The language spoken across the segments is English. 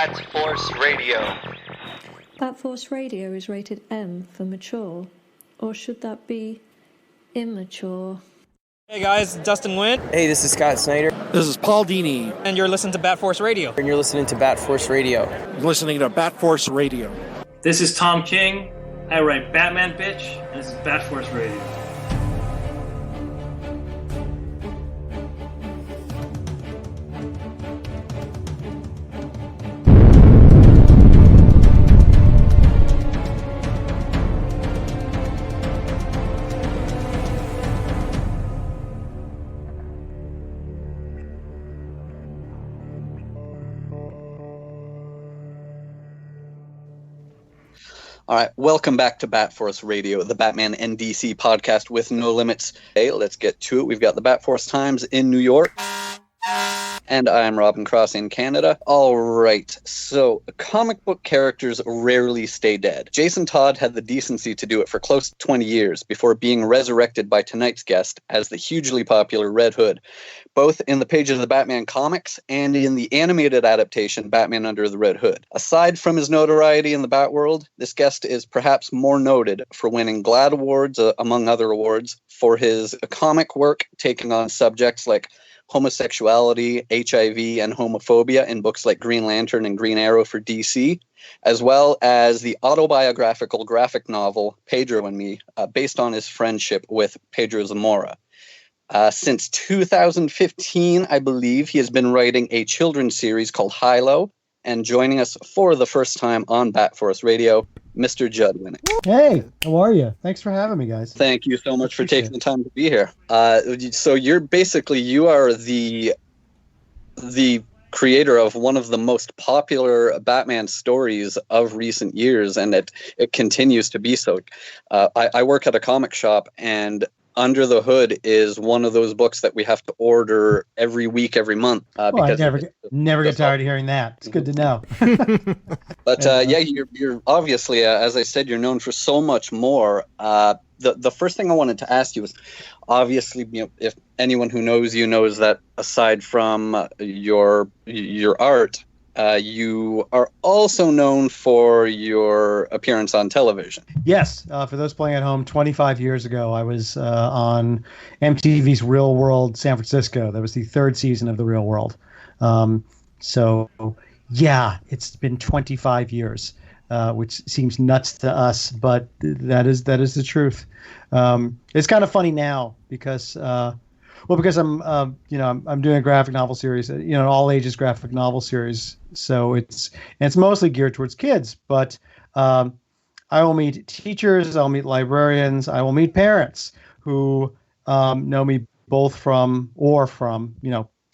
Bat Force Radio. Bat Force Radio is rated M for mature, or should that be immature? Hey guys, Dustin Wynn. Hey, this is Scott Snyder. This is Paul Dini. And you're listening to Bat Force Radio. And you're listening to Bat Force Radio. You're listening to Bat Force Radio. This is Tom King. I write Batman Bitch, and this is Bat Force Radio. All right, welcome back to Bat Force Radio, the Batman and DC podcast with no limits. Hey, let's get to it. We've got the Bat Force Times in New York, and I'm Robin Cross in Canada. All right, so comic book characters rarely stay dead. Jason Todd had the decency to do it for close to 20 years before being resurrected by tonight's guest as the hugely popular Red Hood, both in the pages of the Batman comics and in the animated adaptation Batman Under the Red Hood. Aside from his notoriety in the Batworld, this guest is perhaps more noted for winning GLAAD Awards, among other awards, for his comic work taking on subjects like homosexuality, HIV, and homophobia in books like Green Lantern and Green Arrow for DC, as well as the autobiographical graphic novel Pedro and Me, based on his friendship with Pedro Zamora. Since 2015, I believe, he has been writing a children's series called Hilo, and joining us for the first time on Bat Force Radio, Mr. Judd Winick. Hey, how are you? Thanks for having me, guys. Thank you so much for taking the time to be here. So you are the creator of one of the most popular Batman stories of recent years, and it continues to be so. I work at a comic shop, and Under the Hood is one of those books that we have to order every week, every month. I never get tired of hearing that. It's good to know. But you're obviously, as I said, you're known for so much more. The first thing I wanted to ask you was, obviously, if anyone who knows you knows that aside from your art, you are also known for your appearance on television. Yes. For those playing at home, 25 years ago, I was on MTV's Real World San Francisco. That was the third season of The Real World. It's been 25 years, which seems nuts to us, but that is the truth. It's kind of funny now because I'm doing a graphic novel series, an all ages graphic novel series. So it's mostly geared towards kids, but I will meet teachers, I'll meet librarians, I will meet parents who know me both from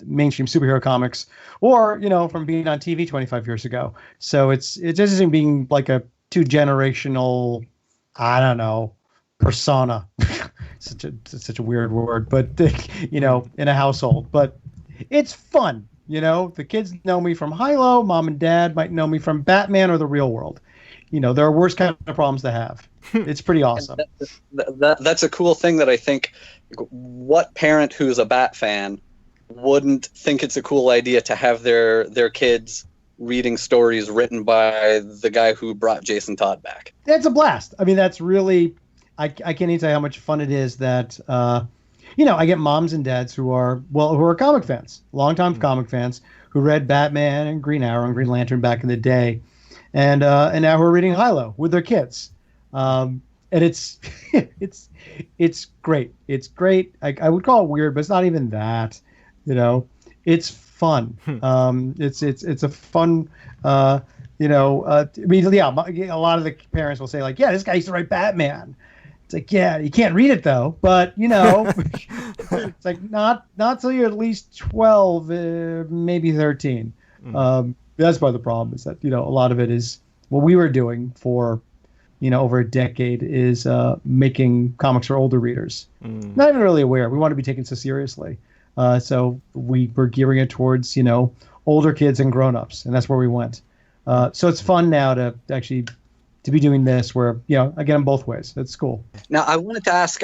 mainstream superhero comics or, from being on TV 25 years ago. So it's just being like a 2-generational, persona. such a weird word, but in a household. But it's fun. The kids know me from Hilo. Mom and Dad might know me from Batman or the Real World. There are worse kind of problems to have. It's pretty awesome. That's a cool thing that I think, what parent who's a Bat fan wouldn't think it's a cool idea to have their kids reading stories written by the guy who brought Jason Todd back? That's a blast. I mean, that's really, I can't even tell you how much fun it is that, I get moms and dads who are comic fans, longtime comic fans who read Batman and Green Arrow and Green Lantern back in the day, and now who are reading Hilo with their kids. And it's great. It's great. I would call it weird, but it's not even that. It's fun. It's a fun. A lot of the parents will say like, yeah, this guy used to write Batman. It's like, yeah, you can't read it though, but it's like not till you're at least 12, maybe 13. That's part of the problem is that, a lot of it is what we were doing for, over a decade is making comics for older readers. Not even really aware. We want to be taken so seriously. So we were gearing it towards, older kids and grown-ups, and that's where we went. So it's fun now to actually to be doing this where, I get them both ways. That's cool. Now, I wanted to ask,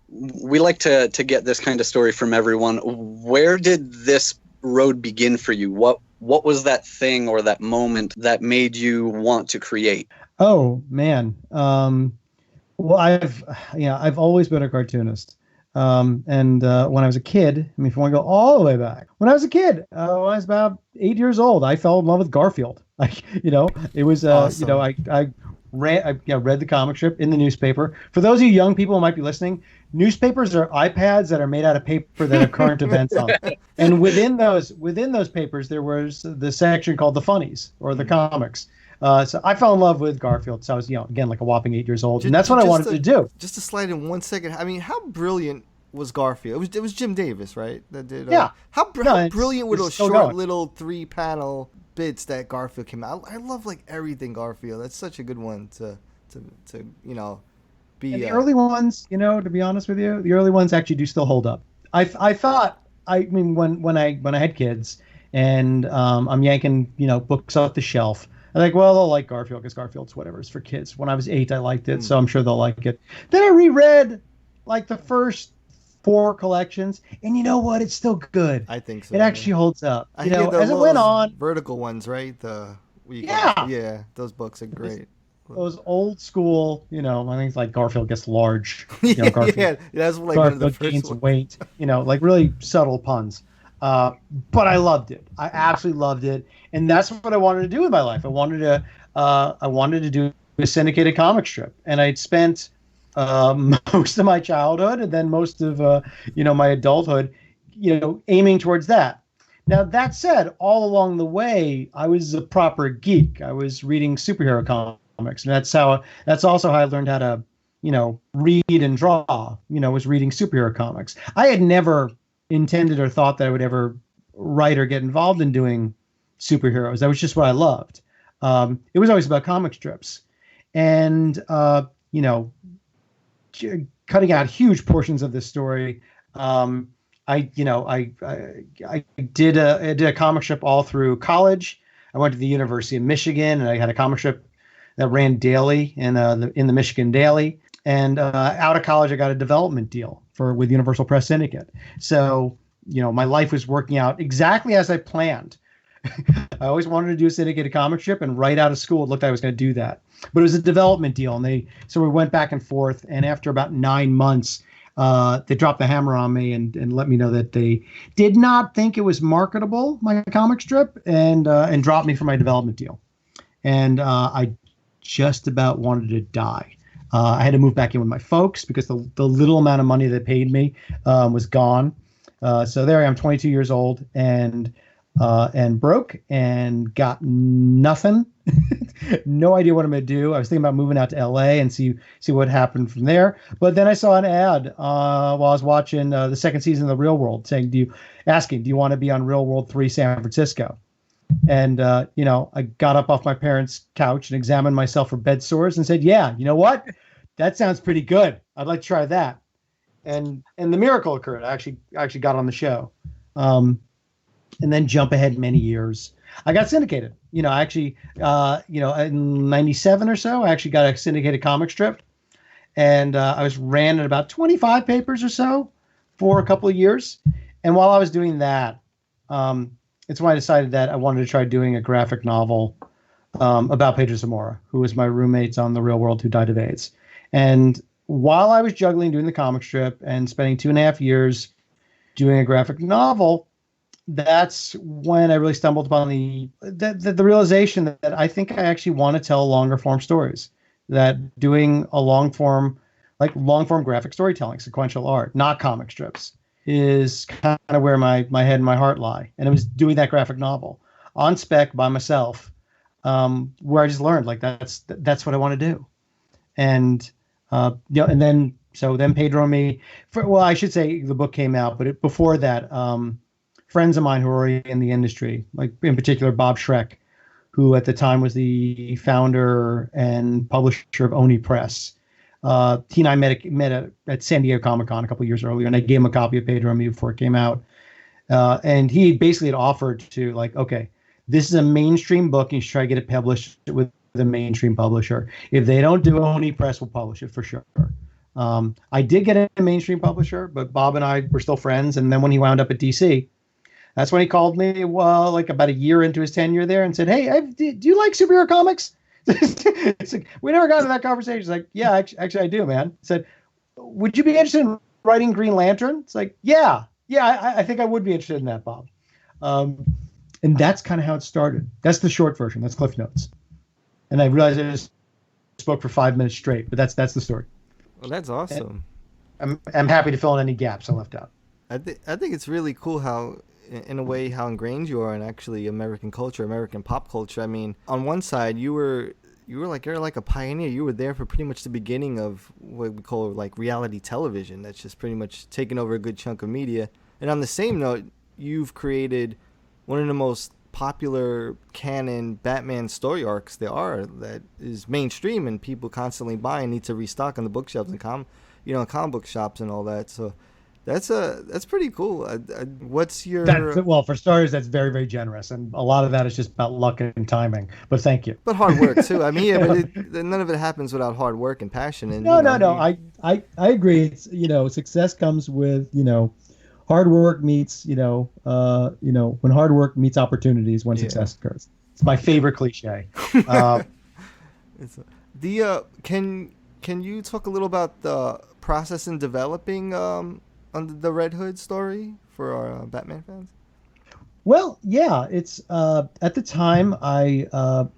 we like to get this kind of story from everyone. Where did this road begin for you? What what was that thing or that moment that made you want to create? Oh man. Well, I've always been a cartoonist. And when I was a kid, I mean, if you want to go all the way back, when I was a kid, when I was about 8 years old, I fell in love with Garfield. Like, it was, Awesome. I read the comic strip in the newspaper. For those of you young people who might be listening, newspapers are iPads that are made out of paper that have current events on them. And within those papers, there was the section called the funnies or the comics. So I fell in love with Garfield. So I was, again, like a whopping 8 years old, and that's what I wanted to do. Just to slide in 1 second. I mean, how brilliant was Garfield? It was Jim Davis, right? That did. Yeah. How brilliant were it's those still short going. little 3-panel bits that Garfield came out? I love like everything Garfield. That's such a good one to be. And the early ones, to be honest with you, the early ones actually do still hold up. I thought, I mean, when I had kids and I'm yanking, books off the shelf, I'm like, well, they'll like Garfield because Garfield's whatever. It's for kids. When I was 8, I liked it, so I'm sure they'll like it. Then I reread like the first 4 collections, and you know what? It's still good. I think so. It actually holds up. I hear As it went on, vertical ones, right? Yeah. Those books are great. those old school, I think it's like Garfield gets large. Garfield, yeah, that's like one of the Garfield first gains ones. weight. Like really subtle puns. But I loved it. I absolutely loved it, and that's what I wanted to do with my life. I wanted to do a syndicated comic strip, and I'd spent most of my childhood and then most of my adulthood, aiming towards that. Now that said, all along the way, I was a proper geek. I was reading superhero comics, and that's also how I learned how to, read and draw. Was reading superhero comics. I had never intended or thought that I would ever write or get involved in doing superheroes. That was just what I loved. It was always about comic strips, and cutting out huge portions of this story. I did a comic strip all through college. I went to the University of Michigan, and I had a comic strip that ran daily in the Michigan Daily. And out of college, I got a development deal with Universal Press Syndicate. So, my life was working out exactly as I planned. I always wanted to do a syndicated comic strip, and right out of school, it looked like I was going to do that. But it was a development deal, and so we went back and forth. And after about 9 months, they dropped the hammer on me and let me know that they did not think it was marketable, my comic strip, and dropped me for my development deal. And I just about wanted to die. I had to move back in with my folks because the little amount of money they paid me was gone. So there I am, 22 years old, and broke and got nothing. No idea what I'm going to do. I was thinking about moving out to LA and see what happened from there. But then I saw an ad while I was watching the second season of The Real World saying, do you want to be on Real World 3 San Francisco? And, I got up off my parents' couch and examined myself for bed sores and said, yeah, you know what? That sounds pretty good. I'd like to try that. And the miracle occurred. I actually got on the show. And then jump ahead many years, I got syndicated. I actually, in 97 or so, I actually got a syndicated comic strip. And I was ran at about 25 papers or so for a couple of years. And while I was doing that, it's when I decided that I wanted to try doing a graphic novel about Pedro Zamora, who was my roommate on The Real World who died of AIDS. And while I was juggling doing the comic strip and spending 2.5 years doing a graphic novel, that's when I really stumbled upon the realization that I think I actually want to tell longer form stories, that doing a long form graphic storytelling, sequential art, not comic strips, is kind of where my head and my heart lie. And it was doing that graphic novel on spec by myself, where I just learned like that's what I want to do. And and then Pedro and me, I should say the book came out, but before that, friends of mine who were in the industry, like in particular Bob Schreck, who at the time was the founder and publisher of Oni Press. He and I met at San Diego Comic-Con a couple of years earlier, and I gave him a copy of Pedro and Me before it came out. And he basically had offered to okay, this is a mainstream book, and you should try to get it published with a mainstream publisher. If they don't do Oni Press, will publish it for sure. I did get a mainstream publisher, but Bob and I were still friends. And then when he wound up at DC, That's when he called me, well, like about a year into his tenure there, and said, "Hey, do you like superhero comics?" It's like, we never got into that conversation. It's like, yeah, actually, I do, man. He said, "Would you be interested in writing Green Lantern?" It's like, yeah, I think I would be interested in that, Bob. And that's kind of how it started. That's the short version. That's Cliff Notes. And I realized I just spoke for 5 minutes straight, but that's the story. Well, that's awesome. And I'm happy to fill in any gaps I left out. I think it's really cool how, in a way, how ingrained you are in actually American culture, American pop culture. I mean, on one side, you're like a pioneer. You were there for pretty much the beginning of what we call like reality television. That's just pretty much taken over a good chunk of media. And on the same note, you've created one of the most popular canon Batman story arcs there are, that is mainstream and people constantly buy and need to restock on the bookshelves and comic book shops and all that. So that's pretty cool. What's your well, for starters, that's very, very generous, and a lot of that is just about luck and timing. But thank you. But hard work too. I mean, yeah, but none of it happens without hard work and passion. And no. I agree. It's success comes with hard work meets when hard work meets opportunities when success occurs. It's my favorite cliche. Can you talk a little about the process in developing on the Red Hood story for our Batman fans? Well, yeah, it's at the time I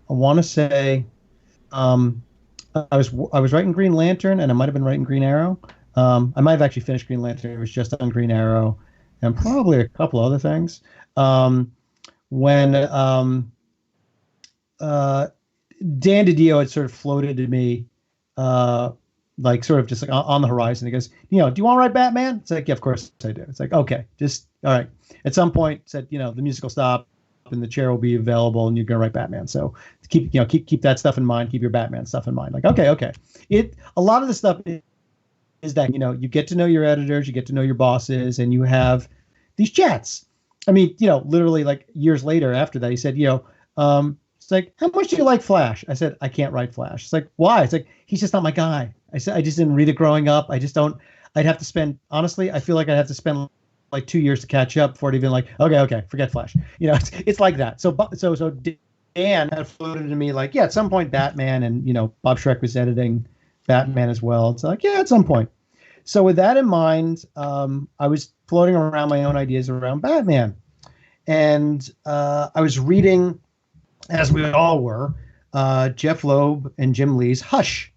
want to say I was writing Green Lantern, and I might have been writing Green Arrow. I might have actually finished Green Lantern. It was just on Green Arrow and probably a couple other things. When Dan DiDio had sort of floated to me, like sort of just like on the horizon. He goes, do you want to write Batman? It's like, yeah, of course I do. It's like, okay, just all right. At some point, said, the music will stop and the chair will be available, and you're gonna write Batman. So keep that stuff in mind. Keep your Batman stuff in mind. Like, okay. A lot of the stuff is that you get to know your editors, you get to know your bosses, and you have these chats. I mean, literally like years later after that, he said, it's like, how much do you like Flash? I said, I can't write Flash. It's like, why? It's like, he's just not my guy. I said, I just didn't read it growing up. I just don't. I'd have to spend, honestly, I feel like I'd have to spend like 2 years to catch up before it even like, okay, forget Flash. It's like that. So Dan had floated to me like, yeah, at some point Batman, and Bob Schreck was editing Batman as well. It's like, yeah, at some point. So with that in mind, I was floating around my own ideas around Batman, and I was reading, as we all were, Jeff Loeb and Jim Lee's Hush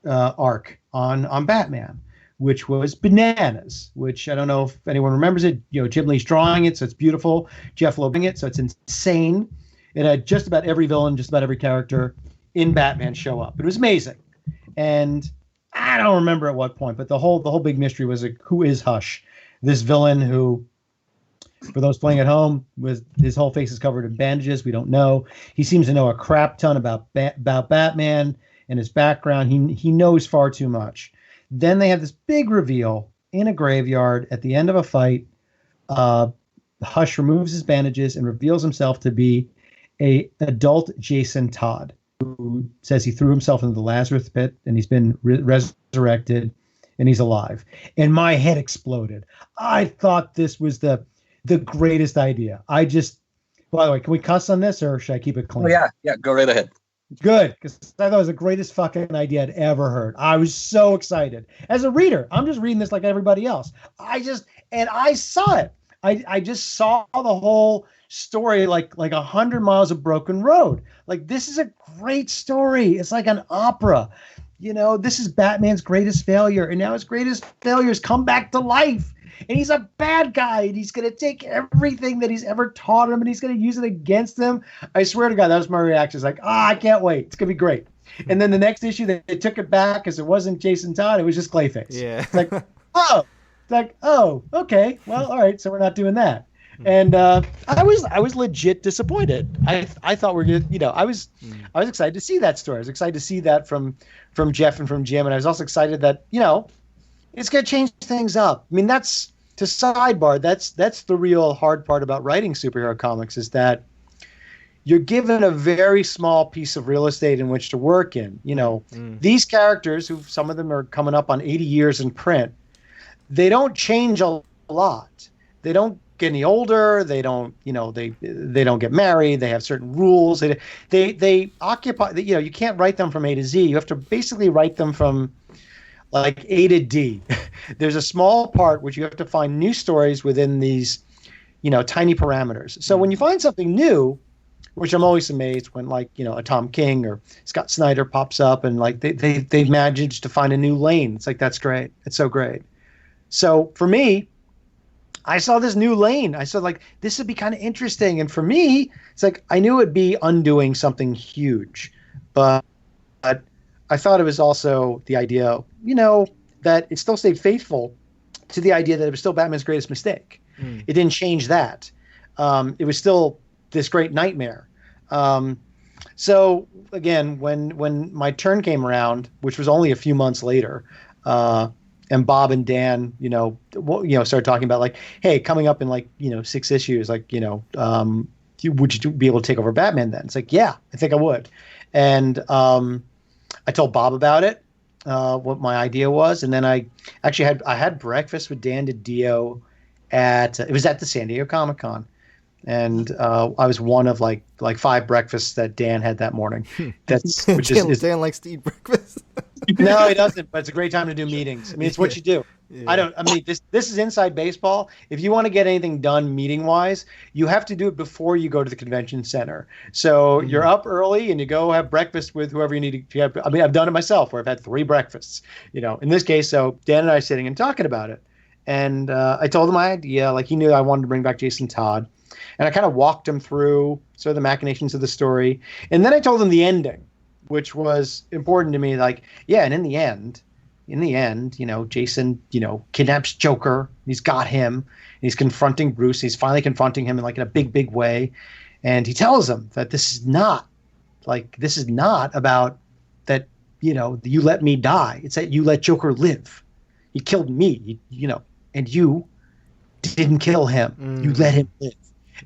arc on Batman, which was bananas, which I don't know if anyone remembers it. Jim Lee's drawing it, so it's beautiful. Jeff Loeb it, so it's insane. It had just about every villain, just about every character in Batman show up. It was amazing. And I don't remember at what point, but the whole big mystery was like, who is Hush? This villain who, for those playing at home, his whole face is covered in bandages. We don't know. He seems to know a crap ton about Batman and his background. He knows far too much. Then they have this big reveal in a graveyard at the end of a fight. Hush removes his bandages and reveals himself to be a adult Jason Todd, who says he threw himself into the Lazarus pit and he's been resurrected and he's alive. And my head exploded. I thought this was the greatest idea. By the way, can we cuss on this or should I keep it clean? Oh, yeah, go right ahead. Good, because I thought it was the greatest fucking idea I'd ever heard. I was so excited. As a reader, I'm just reading this like everybody else. I saw it. I just saw the whole story like 100 miles of broken road. Like, this is a great story. It's like an opera. This is Batman's greatest failure, and now his greatest failures come back to life. And he's a bad guy, and he's going to take everything that he's ever taught him, and he's going to use it against them. I swear to God, that was my reaction. It's like, I can't wait. It's going to be great. And then the next issue, they took it back because it wasn't Jason Todd. It was just Clayface. Yeah. It's like, okay. Well, all right. So we're not doing that. And I was legit disappointed. I thought I was excited to see that story. I was excited to see that from Jeff and from Jim. And I was also excited that, it's going to change things up. I mean, that's the real hard part about writing superhero comics, is that you're given a very small piece of real estate in which to work in. These characters, who some of them are coming up on 80 years in print, they don't change a lot. They don't get any older. They don't, they don't get married. They have certain rules. They occupy. You can't write them from A to Z. You have to basically write them from like A to D. There's a small part which you have to find new stories within these, tiny parameters. So when you find something new, which I'm always amazed when, like, a Tom King or Scott Snyder pops up and like they managed to find a new lane. It's like, that's great. It's so great. So for me, I saw this new lane. I said, like, this would be kind of interesting. And for me, it's like, I knew it'd be undoing something huge, but I thought it was also the idea, that it still stayed faithful to the idea that it was still Batman's greatest mistake. It didn't change that. It was still this great nightmare. So again, when my turn came around, which was only a few months later, and Bob and Dan, started talking about like, hey, coming up in like, 6 issues, like, would you be able to take over Batman then? It's like, yeah, I think I would. And I told Bob about it, what my idea was, and then I actually had breakfast with Dan DiDio it was at the San Diego Comic-Con. And I was one of like 5 breakfasts that Dan had that morning. Dan likes to eat breakfast. No, he doesn't. But it's a great time to do meetings. I mean, it's what you do. Yeah. This is inside baseball. If you want to get anything done meeting wise, you have to do it before you go to the convention center. So you're up early and you go have breakfast with whoever you need to have. I mean, I've done it myself where I've had 3 breakfasts. In this case, so Dan and I are sitting and talking about it, and I told him my idea. Like, he knew I wanted to bring back Jason Todd. And I kind of walked him through sort of the machinations of the story. And then I told him the ending, which was important to me. Like, yeah, and in the end, Jason, kidnaps Joker. He's got him. He's confronting Bruce. He's finally confronting him in a big, big way. And he tells him that this is not about that, you let me die. It's that you let Joker live. He killed me, and you didn't kill him. You let him live.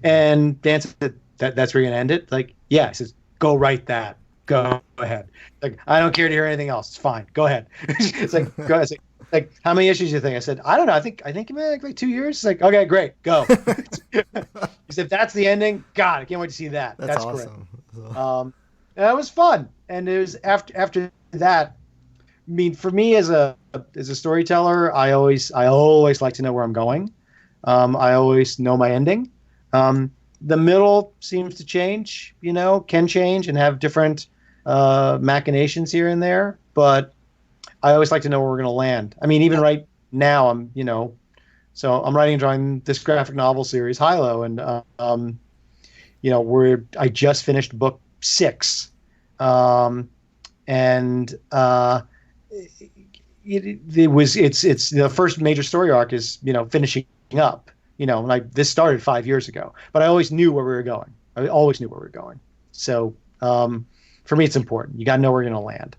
And Dan said, that's where you're going to end it? Like, yeah. He says, go write that. Go ahead. Like, I don't care to hear anything else. It's fine. Go ahead. It's like, go ahead. It's like, how many issues do you think? I said, I don't know. I think like 2 years. It's like, okay, great. Go. He said, that's the ending. God, I can't wait to see that. That's awesome. Great. And it was fun. And it was after that. I mean, for me as a storyteller, I always like to know where I'm going. I always know my ending. The middle seems to change, can change and have different machinations here and there. But I always like to know where we're going to land. I mean, even right now, so I'm writing and drawing this graphic novel series, Hilo, and I just finished book 6, and it's the first major story arc is finishing up. This started 5 years ago, but I always knew where we were going. So for me, it's important. You got to know where you're going to land.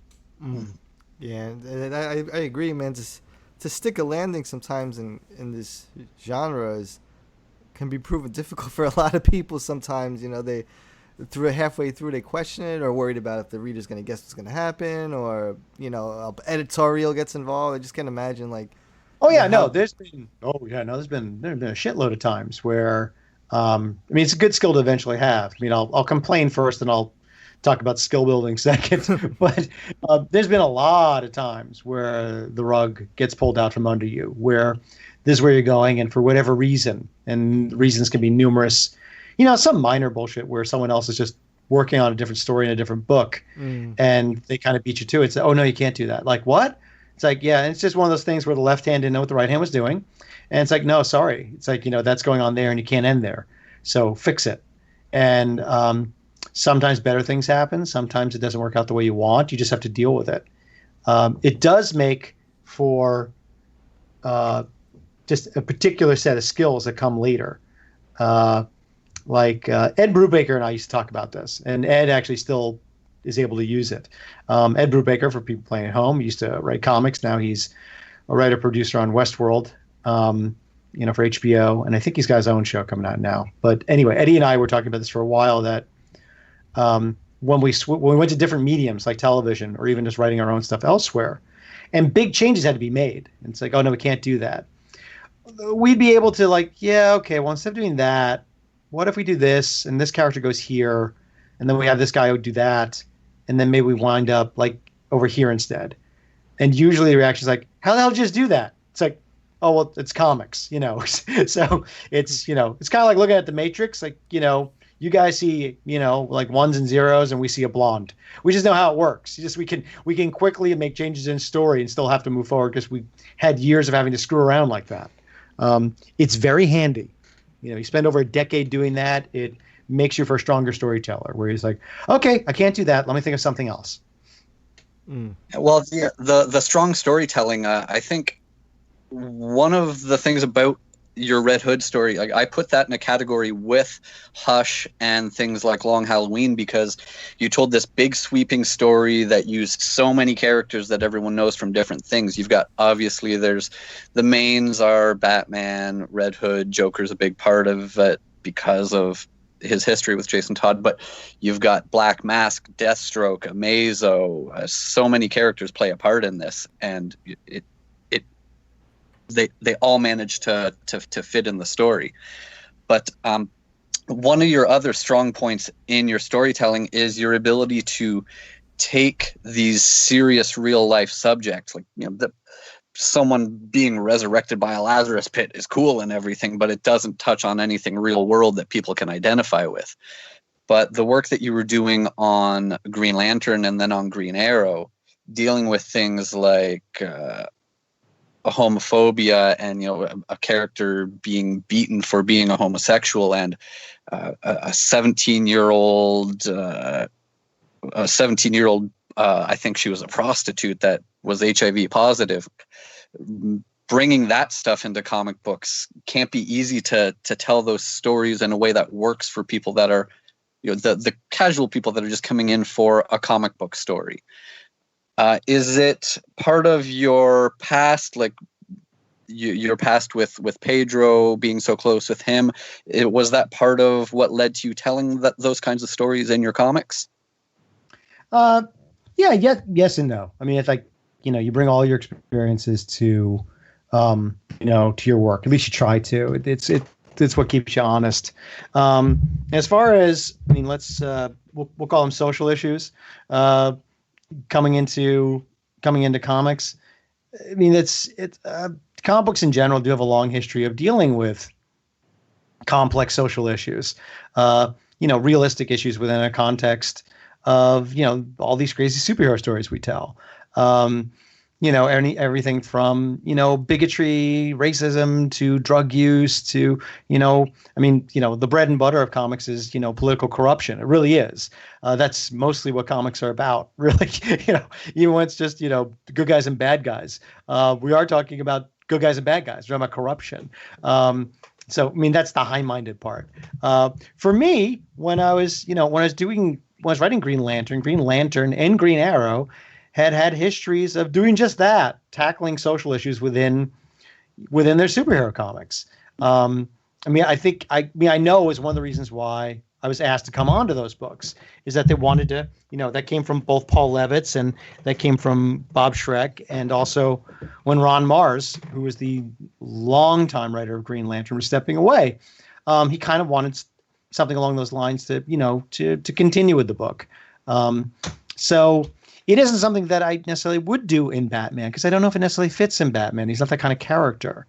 Yeah, and I agree, man. To stick a landing sometimes in this genre can be proven difficult for a lot of people. Sometimes, they halfway through they question it or worried about if the reader's going to guess what's going to happen, or editorial gets involved. I just can't imagine there's been a shitload of times where it's a good skill to eventually have. I'll complain first and I'll talk about skill building second. But there's been a lot of times where the rug gets pulled out from under you, where this is where you're going, and for whatever reason, and reasons can be numerous, some minor bullshit where someone else is just working on a different story in a different book, and they kind of beat you to it. Say, oh no, you can't do that. Like, what? It's like, yeah, it's just one of those things where the left hand didn't know what the right hand was doing. And it's like, no, sorry. It's like, that's going on there and you can't end there. So fix it. And sometimes better things happen. Sometimes it doesn't work out the way you want. You just have to deal with it. It does make for just a particular set of skills that come later. Ed Brubaker and I used to talk about this. And Ed actually still is able to use it. Ed Brubaker, for people playing at home, used to write comics. Now he's a writer-producer on Westworld, for HBO. And I think he's got his own show coming out now. But anyway, Eddie and I were talking about this for a while, that when we went to different mediums like television or even just writing our own stuff elsewhere, and big changes had to be made. And it's like, oh, no, we can't do that. we'd be able to like, yeah, okay, well, instead of doing that, what if we do this and this character goes here, and then we have this guy who would do that, and then maybe we wind up like over here instead. And usually the reaction is like, how the hell did you just do that? It's like, oh, well, it's comics, you know. So it's, you know, it's kind of like looking at the Matrix, like, you know, you guys see, you know, like ones and zeros, and we see a blonde. We just know how it works. We can quickly make changes in story and still have to move forward because we had years of having to screw around like that. It's very handy. You know, you spend over a decade doing that. It makes you for a stronger storyteller. Where he's like, okay, I can't do that. Let me think of something else. Well, the strong storytelling. I think one of the things about your Red Hood story, like I put that in a category with Hush and things like Long Halloween, because you told this big sweeping story that used so many characters that everyone knows from different things. You've got, obviously, there's the mains are Batman, Red Hood, Joker's a big part of it because of his history with Jason Todd, but you've got Black Mask, Deathstroke, Amazo, so many characters play a part in this, and they all manage to fit in the story. But one of your other strong points in your storytelling is your ability to take these serious real life subjects, like, you know, someone being resurrected by a Lazarus pit is cool and everything, but it doesn't touch on anything real world that people can identify with. But the work that you were doing on Green Lantern and then on Green Arrow, dealing with things like homophobia and, you know, a character being beaten for being a homosexual, and a 17-year-old I think she was a prostitute that was HIV positive. Bringing that stuff into comic books can't be easy to tell those stories in a way that works for people that are, you know, the casual people that are just coming in for a comic book story. Is it part of your past, like your past with Pedro, being so close with him? Was that part of what led to you telling those kinds of stories in your comics? Yes and no. I mean, it's like, you know, you bring all your experiences to, you know, to your work. At least you try to. It's what keeps you honest. As far as, I mean, we'll call them social issues. Coming into comics, I mean, it's comic books in general do have a long history of dealing with complex social issues, you know, realistic issues within a context of, you know, all these crazy superhero stories we tell. You know, everything from, you know, bigotry, racism, to drug use, to, you know, I mean, you know, the bread and butter of comics is, you know, political corruption. It really is. That's mostly what comics are about, really. You know, even when it's just, you know, good guys and bad guys. We are talking about good guys and bad guys. We're talking about corruption. So, I mean, that's the high-minded part. For me, when I was writing Green Lantern and Green Arrow had histories of doing just that, tackling social issues within their superhero comics. I mean, I know is one of the reasons why I was asked to come on to those books, is that they wanted to, you know, that came from both Paul Levitz and that came from Bob Schreck, and also when Ron Mars, who was the longtime writer of Green Lantern, was stepping away, he kind of wanted something along those lines to, you know, to continue with the book. So it isn't something that I necessarily would do in Batman, because I don't know if it necessarily fits in Batman. He's not that kind of character.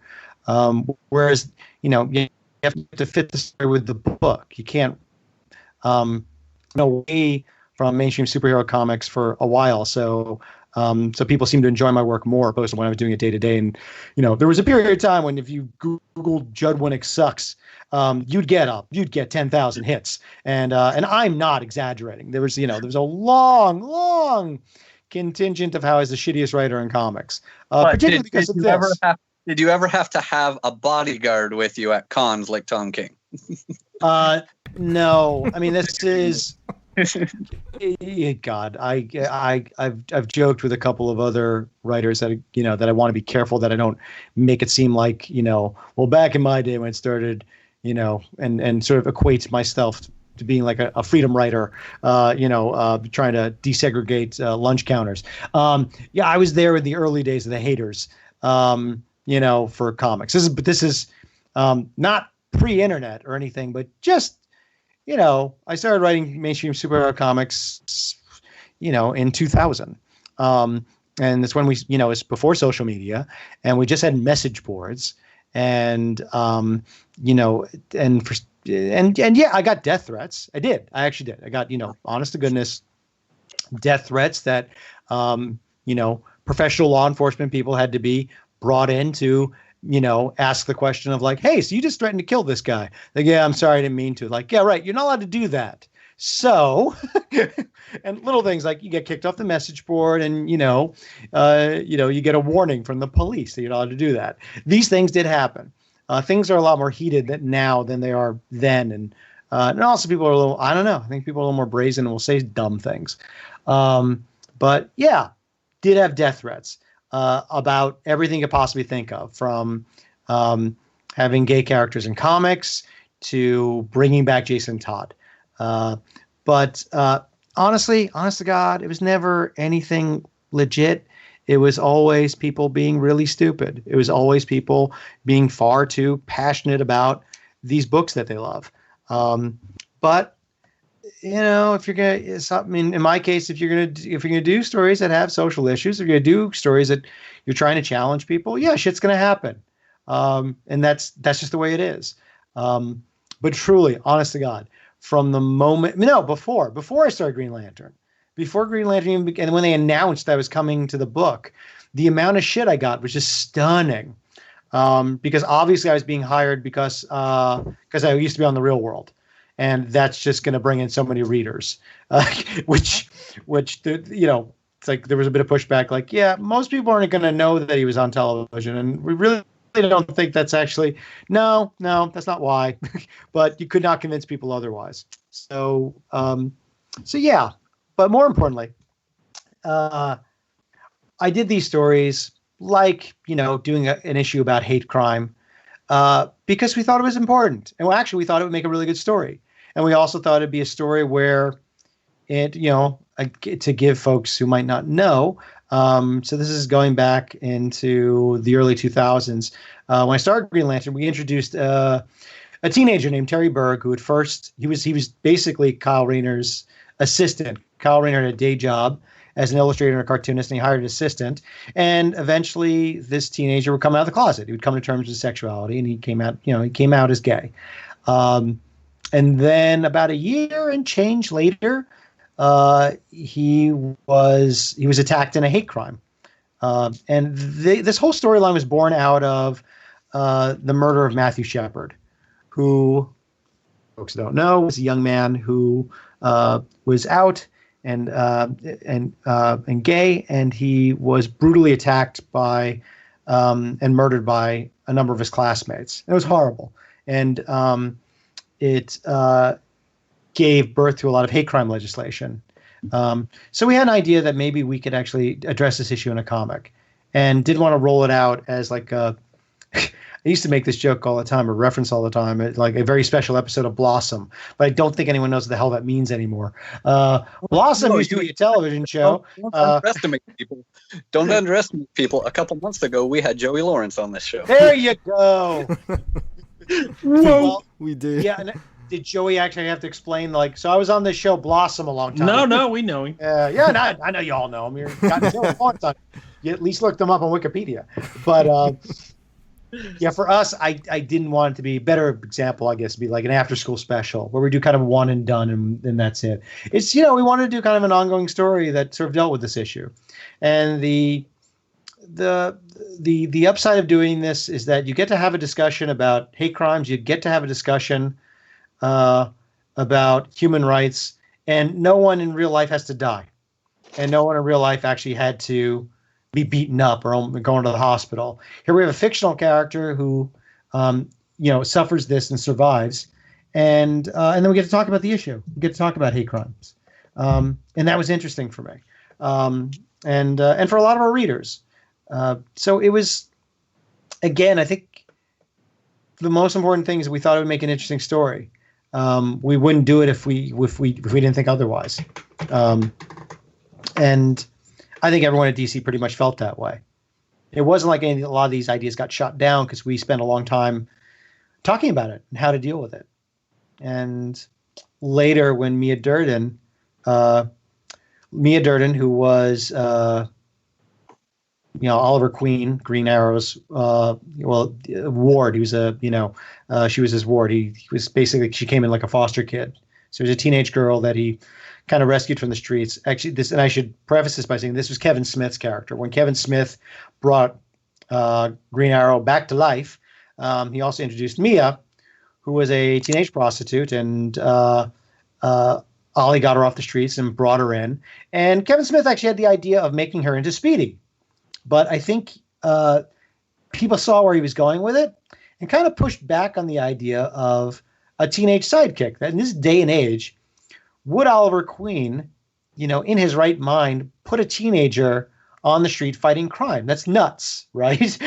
Whereas, you know, you have to fit the story with the book. You can't away from mainstream superhero comics for a while. So people seem to enjoy my work more opposed to when I was doing it day to day. And, you know, there was a period of time when if you Googled Judd Winick sucks, you'd get 10,000 hits. And I'm not exaggerating. There was a long contingent of how he's the shittiest writer in comics, particularly because of this. Did you ever have to have a bodyguard with you at cons like Tom King? No. I mean, this is God. I've joked with a couple of other writers that, you know, that I want to be careful that I don't make it seem like, you know, well, back in my day when it started, you know, and sort of equates myself to being like a freedom writer, trying to desegregate lunch counters. I was there in the early days of the haters. for comics. This is not pre-internet or anything, but just, I started writing mainstream superhero comics, in 2000. And it's when we, it's before social media, and we just had message boards, and and yeah, I got death threats. I actually did. I got, honest to goodness death threats that, professional law enforcement people had to be brought in to, ask the question of like, hey, so you just threatened to kill this guy? Like, yeah, I'm sorry, I didn't mean to. Like, yeah, right. You're not allowed to do that. So, and little things like you get kicked off the message board, and you get a warning from the police that you're not allowed to do that. These things did happen. Things are a lot more heated now than they are then, and also people are a little, I don't know. I think people are a little more brazen and will say dumb things. But yeah, did have death threats about everything you could possibly think of, from having gay characters in comics to bringing back Jason Todd. But honestly, honest to God, it was never anything legit. It was always people being really stupid. It was always people being far too passionate about these books that they love. But if you're gonna, in my case, if you're gonna do stories that have social issues, if you're gonna do stories that you're trying to challenge people, yeah, shit's gonna happen. And that's just the way it is. But truly, honest to God, from the moment, before I started Green Lantern, and when they announced I was coming to the book, the amount of shit I got was just stunning. Because obviously I was being hired because I used to be on The Real World, and that's just going to bring in so many readers, which it's like there was a bit of pushback. Like, yeah, most people aren't going to know that he was on television, and we really don't think that's actually no, that's not why. But you could not convince people otherwise. So yeah. But more importantly, I did these stories like, doing an issue about hate crime because we thought it was important. And actually, we thought it would make a really good story. And we also thought it'd be a story where it, to give folks who might not know. So this is going back into the early 2000s. When I started Green Lantern, we introduced a teenager named Terry Berg, who at first, he was basically Kyle Rayner's assistant. Kyle Rayner had a day job as an illustrator and a cartoonist, and he hired an assistant. And eventually, this teenager would come out of the closet. He would come to terms with sexuality, and he came out as gay. And then about a year and change later, he was attacked in a hate crime. And this whole storyline was born out of the murder of Matthew Shepard, who folks don't know was a young man who was out and gay, and he was brutally attacked by and murdered by a number of his classmates. It was horrible, and it gave birth to a lot of hate crime legislation. So we had an idea that maybe we could actually address this issue in a comic, and did want to roll it out as like a I used to make this joke all the time, or reference all the time, like a very special episode of Blossom, but I don't think anyone knows what the hell that means anymore. Blossom used to be a television show. Don't underestimate people. Don't underestimate people. A couple months ago, we had Joey Lawrence on this show. There you go. Well, we did. Yeah. And did Joey actually have to explain, like, so I was on this show Blossom a long time ago. No, we know him. Yeah, I know you all know him. You've got the show a long time. You at least looked them up on Wikipedia. But yeah, for us, I didn't want it to be, better example, I guess, be like an after-school special where we do kind of one and done, and that's it. It's, we wanted to do kind of an ongoing story that sort of dealt with this issue. And the upside of doing this is that you get to have a discussion about hate crimes. You get to have a discussion about human rights, and no one in real life has to die, and no one in real life actually had to be beaten up or going to the hospital. Here we have a fictional character who, suffers this and survives, and then we get to talk about the issue. We get to talk about hate crimes, and that was interesting for me, and for a lot of our readers. So it was, again, I think the most important thing is we thought it would make an interesting story. We wouldn't do it if we didn't think otherwise, and I think everyone at DC pretty much felt that way. It wasn't like a lot of these ideas got shot down because we spent a long time talking about it and how to deal with it. And later, when Mia Durden, who was Oliver Queen, Green Arrow's ward. He was she was his ward. He was basically, she came in like a foster kid. So he was a teenage girl that he kind of rescued from the streets. Actually, and I should preface this by saying this was Kevin Smith's character. When Kevin Smith brought Green Arrow back to life, he also introduced Mia, who was a teenage prostitute, and Ollie got her off the streets and brought her in. And Kevin Smith actually had the idea of making her into Speedy. But I think people saw where he was going with it and kind of pushed back on the idea of a teenage sidekick. That in this day and age, would Oliver Queen, in his right mind, put a teenager on the street fighting crime? That's nuts, right?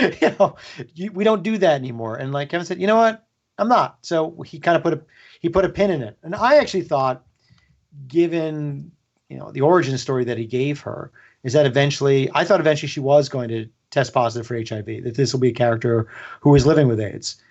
We don't do that anymore. And like Kevin said, you know what? I'm not. So he kind of put a pin in it. And I actually thought, given the origin story that he gave her, is that eventually she was going to test positive for HIV, that this will be a character who is living with AIDS.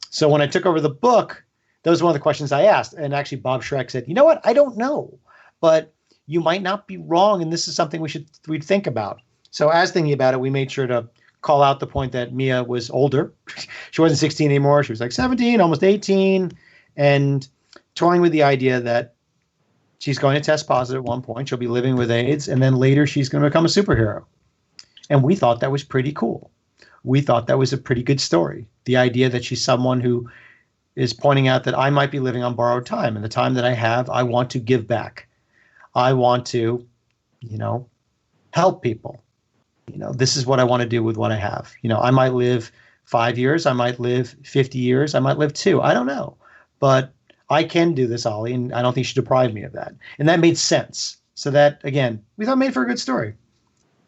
So when I took over the book, that was one of the questions I asked. And actually Bob Schreck said, you know what? I don't know, but you might not be wrong. And this is something we'd think about. So as thinking about it, we made sure to call out the point that Mia was older. She wasn't 16 anymore. She was like 17, almost 18, and toying with the idea that she's going to test positive at one point. She'll be living with AIDS, and then later she's going to become a superhero. And we thought that was pretty cool. We thought that was a pretty good story. The idea that she's someone who is pointing out that I might be living on borrowed time, and the time that I have, I want to give back. I want to, help people. This is what I want to do with what I have. I might live 5 years. I might live 50 years. I might live 2. I don't know. But I can do this, Ollie, and I don't think she deprived me of that. And that made sense. So that, again, we thought made for a good story.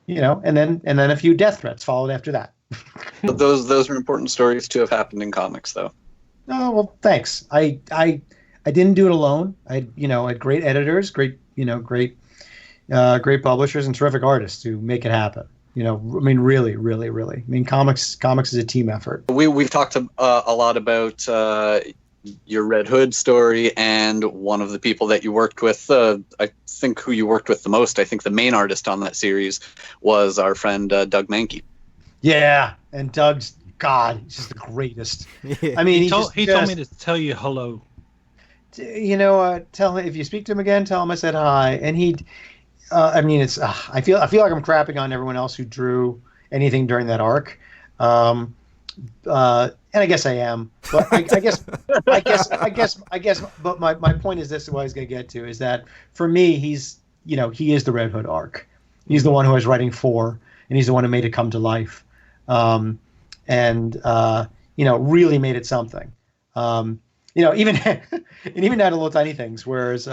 And then a few death threats followed after that. But those are important stories to have happened in comics, though. Oh, well, thanks. I didn't do it alone. I had great editors, great publishers, and terrific artists to make it happen. Really, really, really. Comics is a team effort. We've talked a lot about your Red Hood story, and one of the people that you worked with, I think who you worked with the most, I think the main artist on that series was our friend Doug Mankey. Yeah, and Doug's, God, he's just the greatest. Yeah. He told me to tell you hello. Tell him, if you speak to him again, tell him I said hi. And I feel like I'm crapping on everyone else who drew anything during that arc. And I guess I am, but I guess, but my point is this, what I was going to get to is that for me, he is the Red Hood arc. He's the one who I was writing for, and he's the one who made it come to life. Really made it something. Even down to little tiny things, whereas,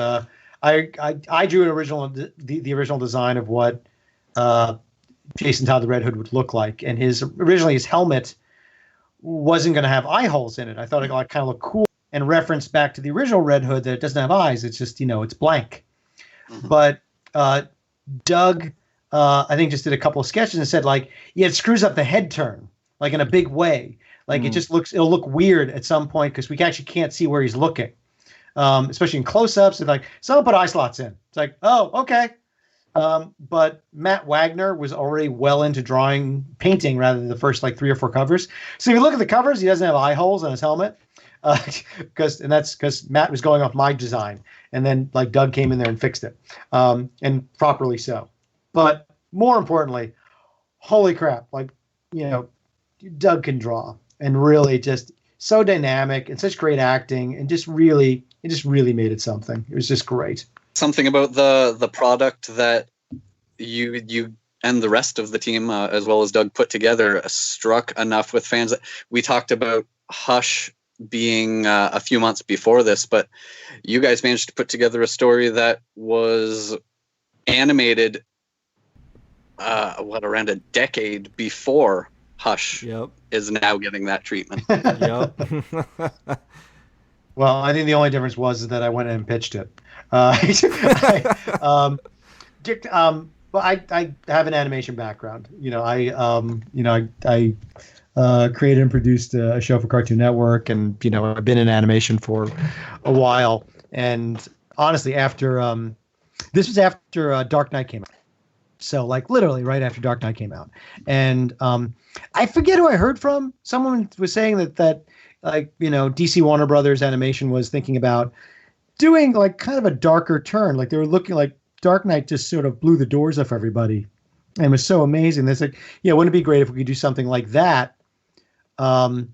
I drew the original design of what, Jason Todd the Red Hood would look like. And originally his helmet wasn't going to have eye holes in it. I thought it kind of looked cool and referenced back to the original Red Hood that it doesn't have eyes. It's just, it's blank. Mm-hmm. But Doug, I think, just did a couple of sketches and said, it screws up the head turn, in a big way. It'll look weird at some point because we actually can't see where he's looking, especially in close-ups. And someone put eye slots in. It's oh, okay. But Matt Wagner was already well into painting rather than the first 3 or 4 covers. So if you look at the covers, he doesn't have eye holes on his helmet, because Matt was going off my design, and then Doug came in there and fixed it, and properly so. But more importantly, holy crap! Doug can draw, and really just so dynamic and such great acting, and just really made it something. It was just great. Something about the product that you and the rest of the team, as well as Doug, put together struck enough with fans. That we talked about Hush being a few months before this, but you guys managed to put together a story that was animated around a decade before Hush. Yep. Is now getting that treatment. Yep. Well, I think the only difference was that I went in and pitched it. Well, I have an animation background. I created and produced a show for Cartoon Network, and I've been in animation for a while. And honestly, after this was after Dark Knight came out, so like literally right after Dark Knight came out, and I forget who I heard from. Someone was saying that DC Warner Brothers Animation was thinking about doing like kind of a darker turn, like they were looking like Dark Knight just sort of blew the doors off everybody, and was so amazing. They said, wouldn't it be great if we could do something like that? For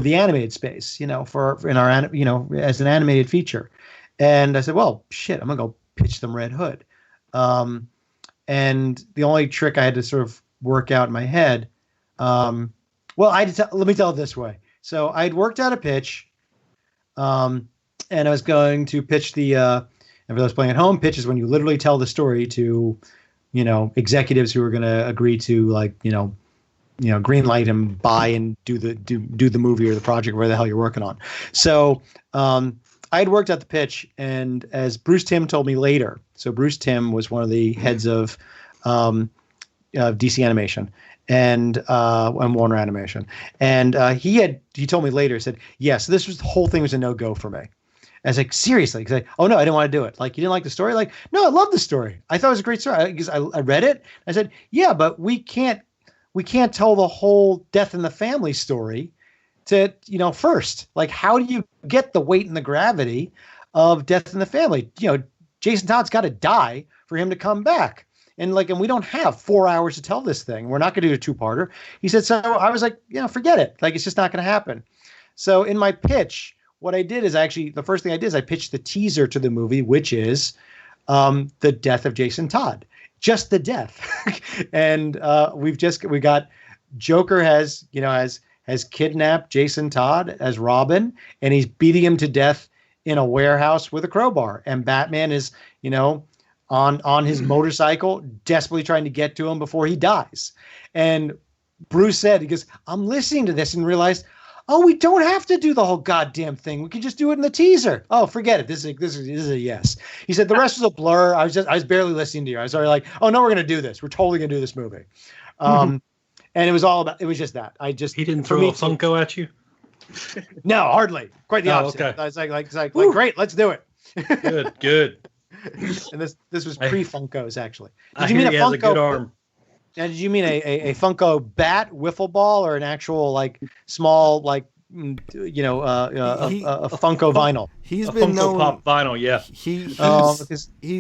the animated space, for in our, as an animated feature. And I said, well, shit, I'm gonna go pitch them Red Hood. And the only trick I had to sort of work out in my head, let me tell it this way. So I'd worked out a pitch, and I was going to pitch and for those playing at home, pitch is when you literally tell the story to, executives who are going to agree to green light and buy and do the movie or the project, where the hell you're working on. So I had worked out the pitch, and as Bruce Timm told me later, so Bruce Timm was one of the heads of DC Animation and Warner Animation, and he told me later, he said, yes, this was the whole thing was a no-go for me. I was like, seriously? He's like, oh no, I didn't want to do it. Like, you didn't like the story? Like, no, I love the story. I thought it was a great story because I read it. I said, yeah, but we can't tell the whole Death in the Family story to, first. Like, how do you get the weight and the gravity of Death in the Family? Jason Todd's got to die for him to come back. And we don't have 4 hours to tell this thing. We're not going to do a two-parter. He said, so I was like, forget it. Like, it's just not going to happen. So in my pitch, what I did is the first thing I did is I pitched the teaser to the movie, which is the death of Jason Todd. Just the death. And we got Joker has kidnapped Jason Todd as Robin, and he's beating him to death in a warehouse with a crowbar. And Batman is, on his motorcycle, desperately trying to get to him before he dies. And Bruce said, he goes, I'm listening to this and realized, oh, we don't have to do the whole goddamn thing. We can just do it in the teaser. Oh, forget it. This is a yes. He said the rest was a blur. I was barely listening to you. I was already like, oh no, we're gonna do this. We're totally gonna do this movie. And it was just that. He didn't throw a Funko at you? No, hardly. Quite the opposite. Okay. I was like great, let's do it. Good. And this was pre-Funkos actually. Did you mean a Funko? Has a good arm. Now, did you mean a Funko bat wiffle ball or an actual small a Funko vinyl? He's a been Funko known Pop vinyl, yeah. He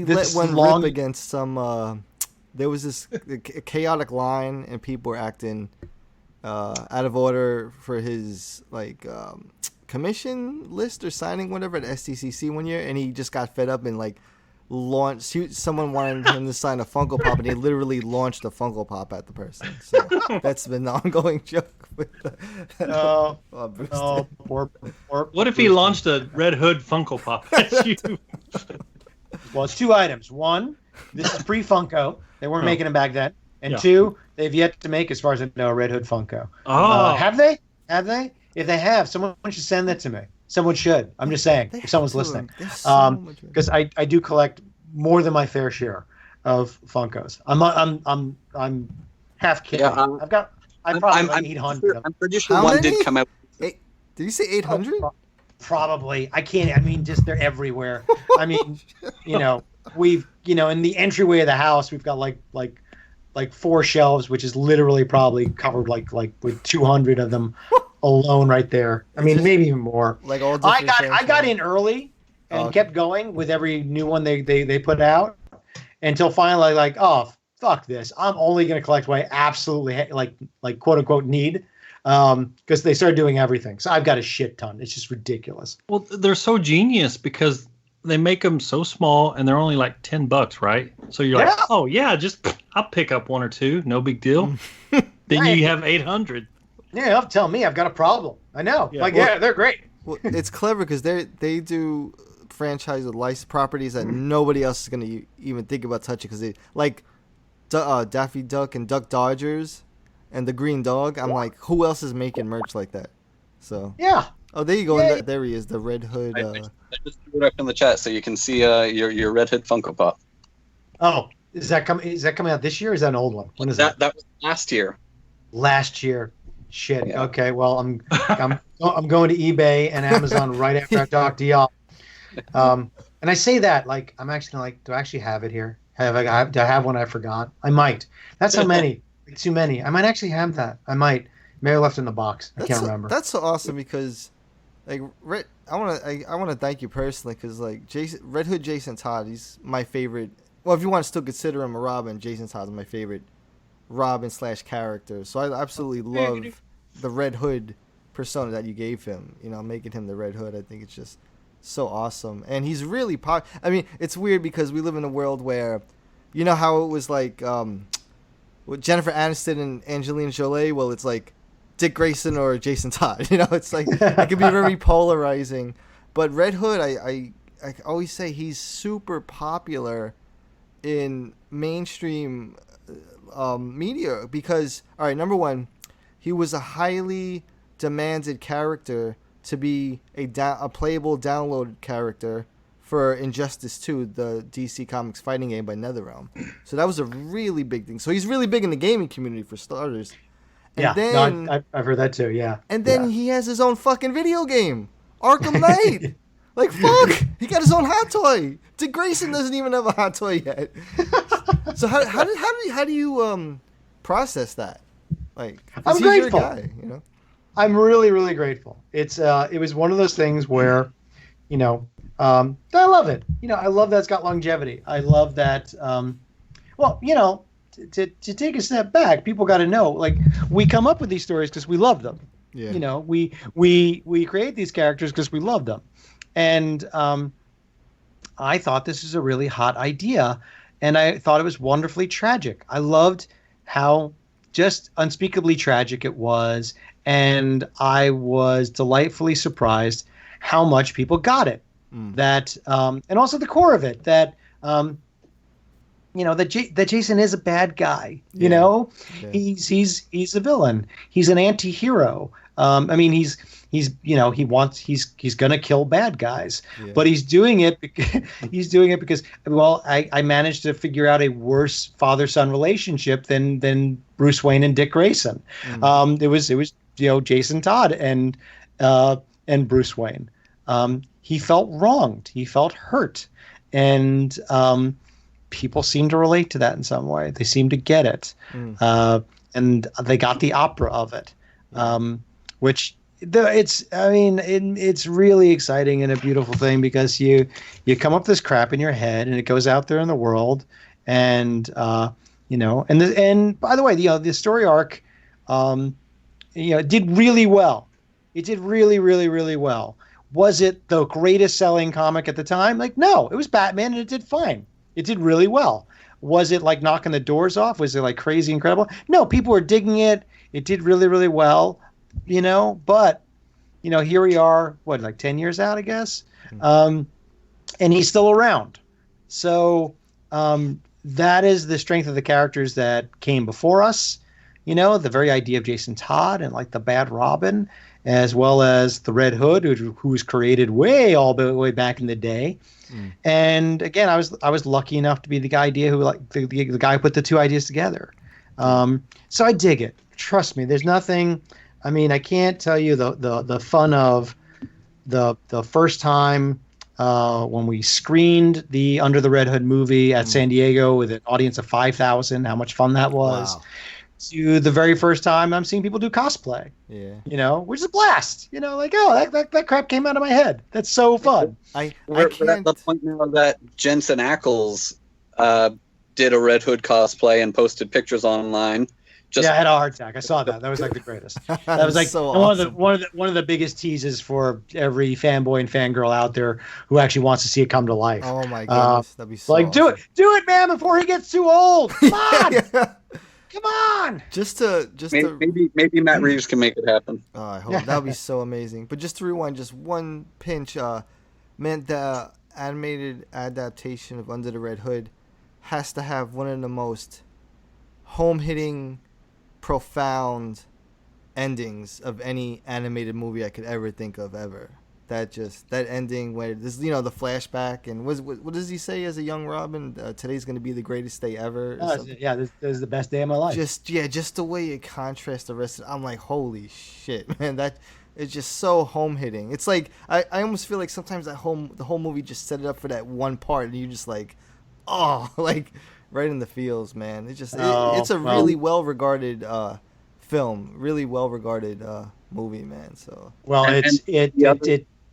let one rip against some. There was this chaotic line, and people were acting out of order for his commission list or signing whatever at SDCC one year, and he just got fed up and someone wanted him to sign a Funko Pop, and he literally launched a Funko Pop at the person. So that's been the ongoing joke with what if he launched a Red Hood Funko Pop at you? Well, it's two items. One, this is pre-Funko. They weren't making them back then. And two, they've yet to make, as far as I know, a Red Hood Funko. Have they? If they have, someone should send that to me. Someone should. I'm just saying, if someone's listening, because I do collect more than my fair share of Funkos. I'm half kidding. Yeah, I'm probably 800. I'm pretty sure one did come out. Did you say 800? Probably. I can't. I mean, just they're everywhere. I mean, we've in the entryway of the house, we've got like 4 shelves, which is literally probably covered like with 200 of them alone right there. I mean, maybe even more. Like all I got in early and kept going with every new one they put out until finally oh, fuck this. I'm only going to collect what I absolutely like quote unquote need. Because they started doing everything. So I've got a shit ton. It's just ridiculous. Well, they're so genius because they make them so small and they're only like $10, right? So you're like, oh yeah, I'll pick up 1 or 2, no big deal. Then you have 800. Yeah, don't tell me I've got a problem. I know. Yeah, they're great. Well, it's clever because they do franchise with licensed properties that nobody else is gonna even think about touching, because they like Daffy Duck and Duck Dodgers and the Green Dog. I'm like, who else is making merch like that? So yeah. Oh, there you go. Yeah. There he is, the Red Hood. I just threw it up in the chat so you can see your Red Hood Funko Pop. Oh, Is that coming out this year? Or is that an old one? When is that? That was last year. Last year. Shit. Yeah. Okay. Well, I'm going to eBay and Amazon right after I talk to y'all. And I say that like I'm actually like, do I actually have it here? Do I have one I forgot? I might. That's how many. Too many. I might actually have that. I might. Maybe I left it in the box. I can't remember. That's so awesome because, like, I want to thank you personally because like Red Hood Jason Todd, he's my favorite. Well, if you want to still consider him a Robin, Jason Todd is my favorite Robin / character. So I absolutely love the Red Hood persona that you gave him. You know, making him the Red Hood. I think it's just so awesome, and he's really I mean, it's weird because we live in a world where, you know how it was like with Jennifer Aniston and Angelina Jolie. Well, it's like Dick Grayson or Jason Todd. You know, it's like it can be very polarizing. But Red Hood, I always say he's super popular in mainstream media because, all right, number one, he was a highly demanded character to be a playable download character for Injustice 2, the DC Comics fighting game by NetherRealm. So that was a really big thing. So he's really big in the gaming community for starters. And then, I've heard that too. Yeah. And then he has his own fucking video game, Arkham Knight. Like, fuck, he got his own hot toy. Dick Grayson doesn't even have a hot toy yet. So how do you process that? Like, I'm grateful. Your guy, you know? I'm really, really grateful. It was one of those things where, you know, I love it. You know, I love that it's got longevity. I love that. Well, you know, to take a step back, people got to know, like, we come up with these stories because we love them. Yeah. You know, we create these characters because we love them. And I thought this is a really hot idea, and I thought it was wonderfully tragic. I loved how just unspeakably tragic it was, and I was delightfully surprised how much people got it. That and also the core of it, that you know, that Jason is a bad guy. You know, he's a villain. He's an anti-hero. I mean, he's you know, he's gonna kill bad guys, but he's doing it because well, I managed to figure out a worse father-son relationship than Bruce Wayne and Dick Grayson. It was you know, Jason Todd and Bruce Wayne. He felt wronged. He felt hurt, and people seem to relate to that in some way. They seem to get it, and they got the opera of it, which it's really exciting and a beautiful thing because you come up with this crap in your head and it goes out there in the world, and you know, and by the way, you know, the story arc, you know, it did really well. It did really, really, really well. Was it the greatest selling comic at the time? Like, no, it was Batman and it did fine. It did really well. Was it like knocking the doors off? Was it like crazy incredible? No, people were digging it. It did really, really well, you know, but, you know, here we are, what, like 10 years out, I guess? And he's still around. So that is the strength of the characters that came before us, you know, the very idea of Jason Todd and like the Bad Robin, as well as the Red Hood, who was created all the way back in the day. And again, I was lucky enough to be the guy who like the guy who put the two ideas together. So I dig it. Trust me. There's nothing. I mean, I can't tell you the fun of the first time when we screened the Under the Red Hood movie at San Diego with an audience of 5,000. How much fun that was. Wow. To the very first time I'm seeing people do cosplay. Yeah. You know, which is a blast. You know, like, oh, that crap came out of my head. That's so fun. We're at the point now that Jensen Ackles did a Red Hood cosplay and posted pictures online. I had a heart attack. I saw that. That was like the greatest. That was like so awesome. one of the biggest teases for every fanboy and fangirl out there who actually wants to see it come to life. Oh my goodness, that'd be so like awesome. do it, man, before he gets too old. Come on. Come on! Maybe Matt Reeves can make it happen. Oh, I hope that would be so amazing. But just to rewind, just one pinch, man, the animated adaptation of Under the Red Hood has to have one of the most home-hitting, profound endings of any animated movie I could ever think of ever. that ending where this, you know, the flashback, and what does he say as a young Robin? Today's going to be the greatest day ever. This is the best day of my life. Just the way it contrasts the rest of, I'm like, holy shit, man, that it's just so home hitting. It's like I almost feel like sometimes the whole movie just set it up for that one part, and you just like, oh, like right in the feels, man. It's a really well regarded film, really well regarded movie, man. So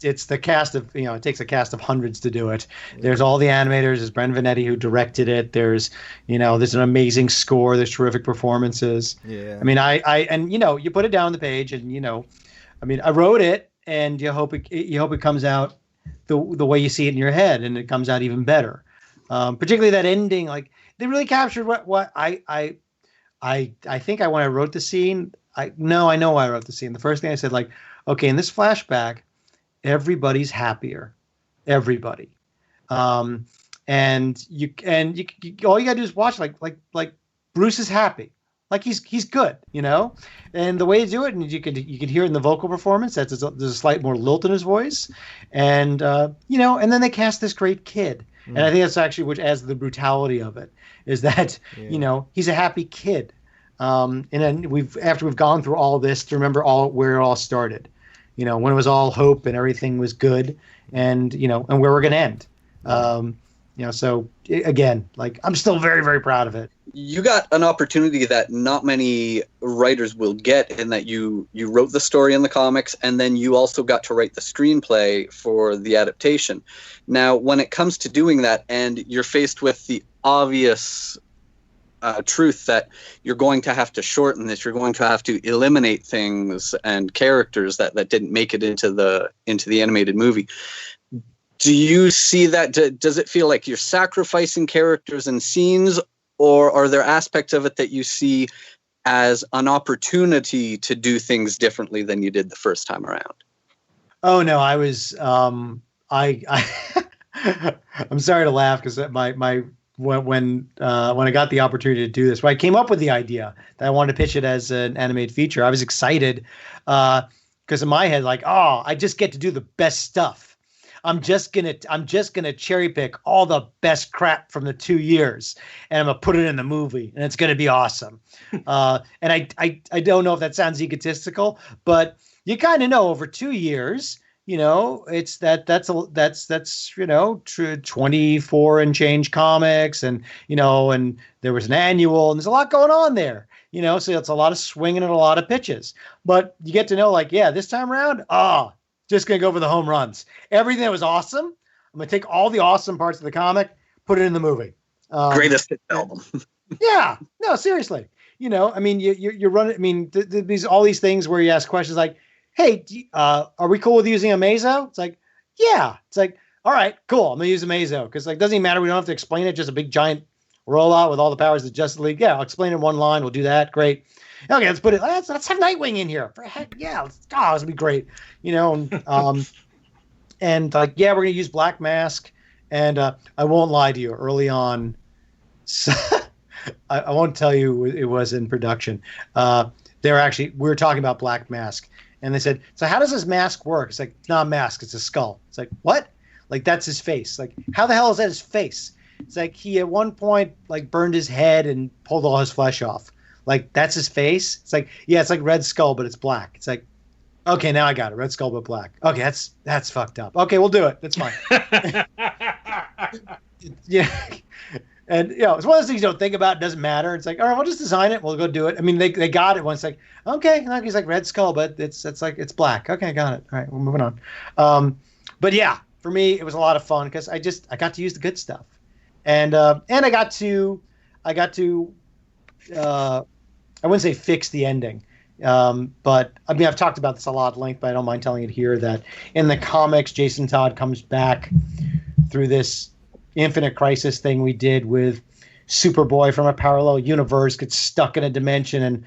it's the cast of, you know, it takes a cast of hundreds to do it. Yeah. There's all the animators. There's Bren Vanetti who directed it. There's an amazing score. There's terrific performances. Yeah. I mean, and you know, you put it down on the page, and you know, I mean, I wrote it, and you hope it comes out the way you see it in your head, and it comes out even better. Particularly that ending, like they really captured what I think when I wrote the scene. I know why I wrote the scene. The first thing I said, like, okay, in this flashback, everybody's happier, everybody, and you all you gotta do is watch, like Bruce is happy, like he's good, you know, and the way you do it, and you could hear it in the vocal performance. There's a slight more lilt in his voice, and you know, and then they cast this great kid, and I think that's actually which adds to the brutality of it, is that you know, he's a happy kid. And then after we've gone through all this, to remember where it all started, you know, when it was all hope and everything was good, and you know, and where we're gonna end. You know, so again, like, I'm still very, very proud of it. You got an opportunity that not many writers will get, in that you wrote the story in the comics, and then you also got to write the screenplay for the adaptation. Now, when it comes to doing that, and you're faced with the obvious truth that you're going to have to shorten this, you're going to have to eliminate things and characters that didn't make it into the animated movie. Do you see that? Does it feel like you're sacrificing characters and scenes, or are there aspects of it that you see as an opportunity to do things differently than you did the first time around? Oh no, I was I'm sorry to laugh, because when I got the opportunity to do this, when I came up with the idea that I wanted to pitch it as an animated feature, I was excited because in my head, like, oh, I just get to do the best stuff. I'm just gonna cherry pick all the best crap from the 2 years, and I'm gonna put it in the movie, and it's gonna be awesome. And I don't know if that sounds egotistical, but you kind of know over 2 years, you know, it's that's you know, 24 and change comics, and you know, and there was an annual, and there's a lot going on there, you know, so it's a lot of swinging and a lot of pitches. But you get to know, like, yeah, this time around, just gonna go for the home runs. Everything that was awesome, I'm gonna take all the awesome parts of the comic, put it in the movie. Greatest hit album. Yeah, no, seriously. You know, I mean, you're running. I mean, all these things where you ask questions like, hey, are we cool with using Amazo? It's like, yeah. It's like, all right, cool. I'm going to use Amazo, because, like, doesn't even matter. We don't have to explain it. Just a big giant rollout with all the powers of the Justice League. Yeah, I'll explain it in one line. We'll do that. Great. Okay, let's put it. Let's have Nightwing in here. For heck, yeah. This would be great. You know, and like, yeah, we're going to use Black Mask. And I won't lie to you. Early on, so, I won't tell you it was in production. We were talking about Black Mask. And they said, so how does this mask work? It's like, it's not a mask, it's a skull. It's like, what? Like, that's his face. Like, how the hell is that his face? It's like, he at one point, like, burned his head and pulled all his flesh off. Like, that's his face? It's like, yeah, it's like Red Skull, but it's black. It's like, okay, now I got it. Red Skull, but black. Okay, that's fucked up. Okay, we'll do it. That's fine. Yeah. And, you know, it's one of those things you don't think about. It doesn't matter. It's like, all right, we'll just design it. We'll go do it. I mean, they got it once. Like, okay, he's like Red Skull, but it's like, it's black. Okay, got it. All right, we're moving on. But yeah, for me, it was a lot of fun, because I got to use the good stuff, and I got to I wouldn't say fix the ending, but I mean, I've talked about this a lot at length, but I don't mind telling it here, that in the comics, Jason Todd comes back through this Infinite Crisis thing we did with Superboy from a parallel universe, gets stuck in a dimension and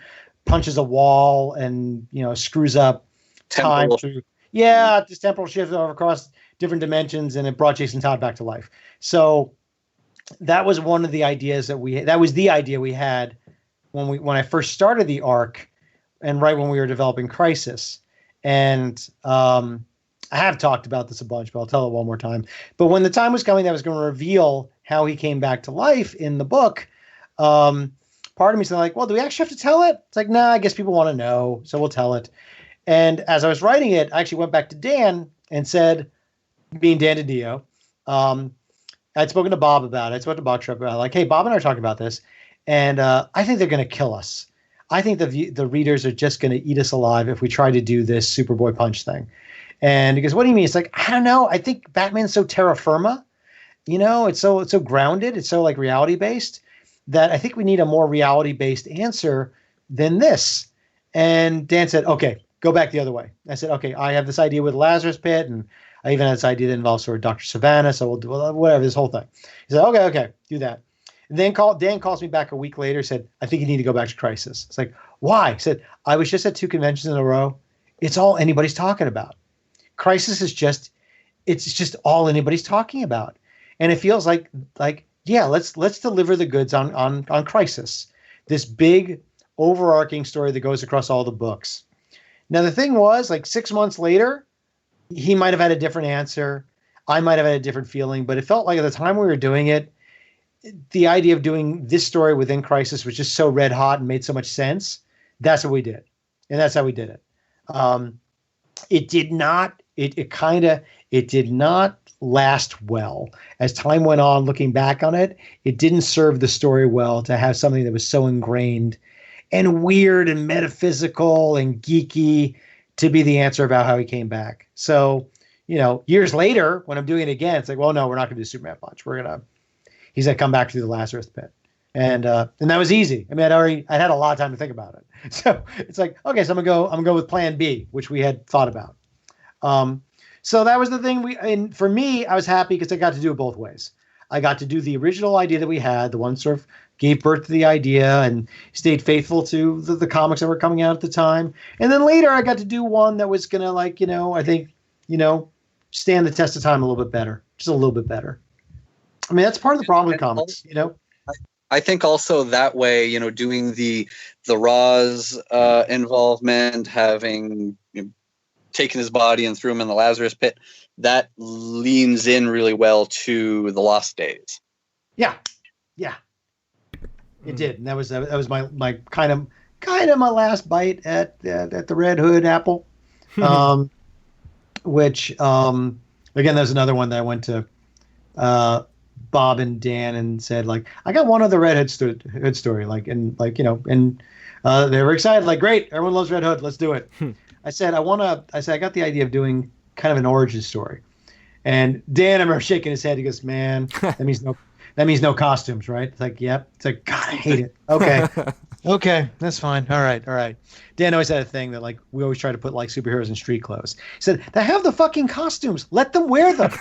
punches a wall, and, you know, screws up time through. Yeah, this temporal shift over across different dimensions, and it brought Jason Todd back to life. So that was one of the ideas that was the idea we had when I first started the arc, and right when we were developing Crisis. And I have talked about this a bunch, but I'll tell it one more time. But when the time was coming that I was going to reveal how he came back to life in the book, part of me said, like, well, do we actually have to tell it? It's like, nah, I guess people want to know, so we'll tell it. And as I was writing it, I actually went back to Dan and said, being Dan DiDio, I'd spoken to Bob about it. I spoke to Bob Tripp about it. Like, hey, Bob and I are talking about this, and I think they're going to kill us. I think the readers are just going to eat us alive if we try to do this Superboy Punch thing. And he goes, what do you mean? It's like, I don't know. I think Batman's so terra firma. You know, it's so grounded. It's so like reality based that I think we need a more reality based answer than this. And Dan said, okay, go back the other way. I said, okay, I have this idea with Lazarus Pit, and I even had this idea that involves sort of Dr. Savannah. So we'll do whatever, this whole thing. He said, okay, do that. And then Dan calls me back a week later, said, I think you need to go back to Crisis. It's like, why? He said, I was just at 2 conventions in a row. It's all anybody's talking about. Crisis is just all anybody's talking about. And it feels like, yeah, let's deliver the goods on Crisis. This big overarching story that goes across all the books. Now, the thing was, like 6 months later, he might have had a different answer. I might have had a different feeling, but it felt like at the time we were doing it, the idea of doing this story within Crisis was just so red hot and made so much sense. That's what we did. And that's how we did it. It did not last well. As time went on, looking back on it, it didn't serve the story well to have something that was so ingrained and weird and metaphysical and geeky to be the answer about how he came back. So, you know, years later, when I'm doing it again, it's like, well, no, we're not going to do Superman Punch. He's going to come back through the Lazarus Pit. And that was easy. I mean, I'd had a lot of time to think about it. So it's like, okay, so I'm gonna go with Plan B, which we had thought about. So that was the thing. And for me, I was happy because I got to do it both ways. I got to do the original idea that we had, the one sort of gave birth to the idea and stayed faithful to the comics that were coming out at the time. And then later, I got to do one that was gonna, like, you know, I think, you know, stand the test of time a little bit better, just a little bit better. I mean, that's part of the problem with comics, you know. I think also that way, you know, doing the Roz involvement, having taken his body and threw him in the Lazarus Pit, that leans in really well to the Lost Days. Yeah, it did, and that was my kind of my last bite at the Red Hood apple, which again, there's another one that I went to Bob and Dan and said, like, I got one other Red Hood story, like, and like, you know, and they were excited, like, great, everyone loves Red Hood, let's do it. I said, I got the idea of doing kind of an origin story. And Dan, I remember shaking his head. He goes, man, that means no costumes, right? It's like, yep. It's like, God, I hate it. Okay, that's fine. All right. Dan always had a thing that, like, we always try to put, like, superheroes in street clothes. He said, they have the fucking costumes. Let them wear them.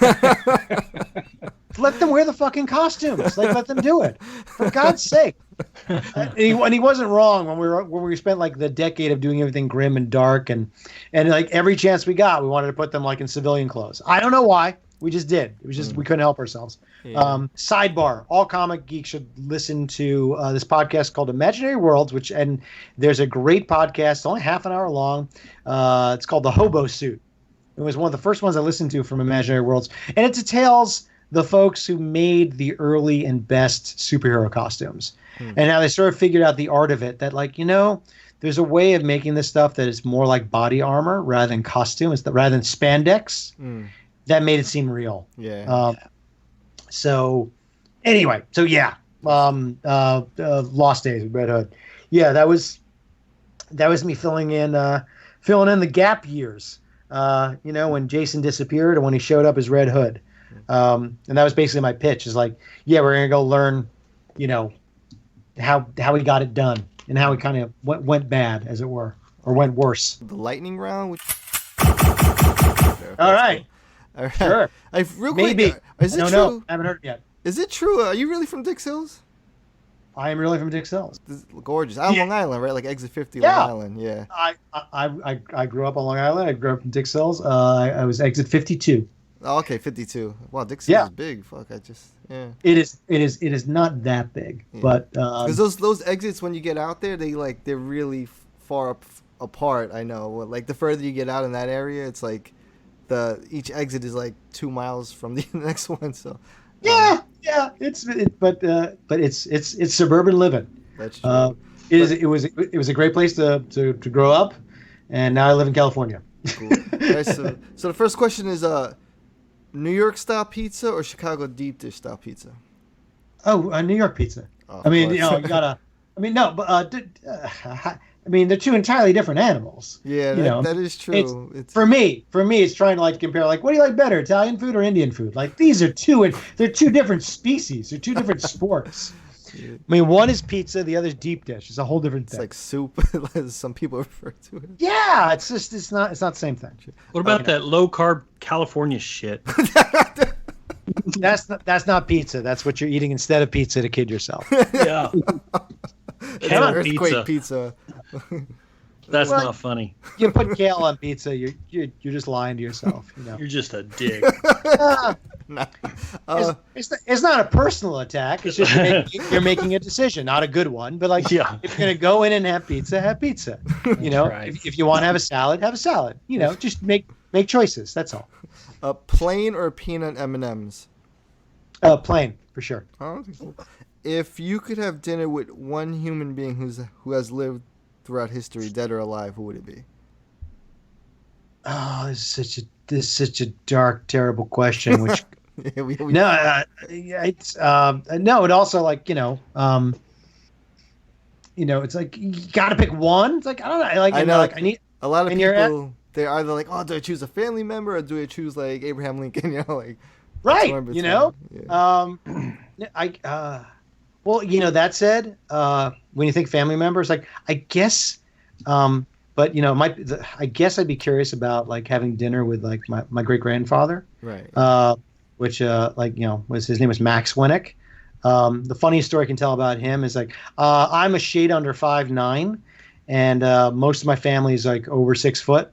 Let them wear the fucking costumes. Like, let them do it. For God's sake. And he wasn't wrong when we spent like the decade of doing everything grim and dark and like every chance we got, we wanted to put them like in civilian clothes. I don't know why. We just did. It was just we couldn't help ourselves. Yeah. Sidebar: all comic geeks should listen to this podcast called Imaginary Worlds, and there's a great podcast, only half an hour long. It's called The Hobo Suit. It was one of the first ones I listened to from Imaginary Worlds, and it details the folks who made the early and best superhero costumes. And now they sort of figured out the art of it, that, like, you know, there's a way of making this stuff that is more like body armor rather than costume, rather than spandex. That made it seem real. Yeah. So anyway, yeah, Lost Days with Red Hood. Yeah, that was me filling in the gap years. You know, when Jason disappeared and when he showed up as Red Hood. And that was basically my pitch, is like, yeah, we're gonna go learn, you know, how he got it done and how he kind of went bad, as it were, or went worse. The lightning round. All right. Sure. Maybe. Is it true? No, I haven't heard it yet. Is it true? Are you really from Dix Hills? I am really from Dix Hills. This is gorgeous. I'm Long Island, right? Like exit 50 Long Island. Yeah. I grew up on Long Island. I grew up in Dix Hills. I was exit 52. Oh, okay, 52. Wow, Dix Hills is big. Fuck, It is not that big, but because those exits when you get out there, they're really far apart. I know. Like the further you get out in that area, it's like each exit is like 2 miles from the next one. So yeah, but it's suburban living. That's true. It was a great place to grow up, and now I live in California. Cool. Right, so the first question is New York style pizza or Chicago deep dish style pizza? Oh, New York pizza. Oh, I mean, you gotta. I mean, no, but I mean, they're two entirely different animals. Yeah, that is true. For me, it's trying to like compare, like, what do you like better, Italian food or Indian food? Like, they're two different species. They're two different sports. I mean, one is pizza, the other is deep dish. It's a whole different thing. It's like soup, as some people refer to it. Yeah, it's not the same thing. What about that low carb California shit? That's not pizza. That's what you're eating instead of pizza to kid yourself. Yeah. Kale earthquake pizza. That's not funny. You put kale on pizza, you're just lying to yourself. You're just a dick. It's not a personal attack. It's just you're making a decision, not a good one. But like, if you're gonna go in and have pizza, have pizza. Right. If you want to have a salad, have a salad. Just make choices. That's all. Plain or peanut M&Ms? Plain for sure. Oh, okay, cool. If you could have dinner with one human being who has lived throughout history, dead or alive, who would it be? Oh, this is such a dark, terrible question. Which it's no. It also like it's like you got to pick one. It's like I don't know. Like I know, like I need a lot of people. They're either like, oh, do I choose a family member or do I choose like Abraham Lincoln? Like right. Yeah. Well, that said, when you think family members, like I guess, but I guess I'd be curious about like having dinner with like my great grandfather, right? Which was his name was Max Winick. The funniest story I can tell about him is like I'm a shade under 5'9", and most of my family is like over 6 foot,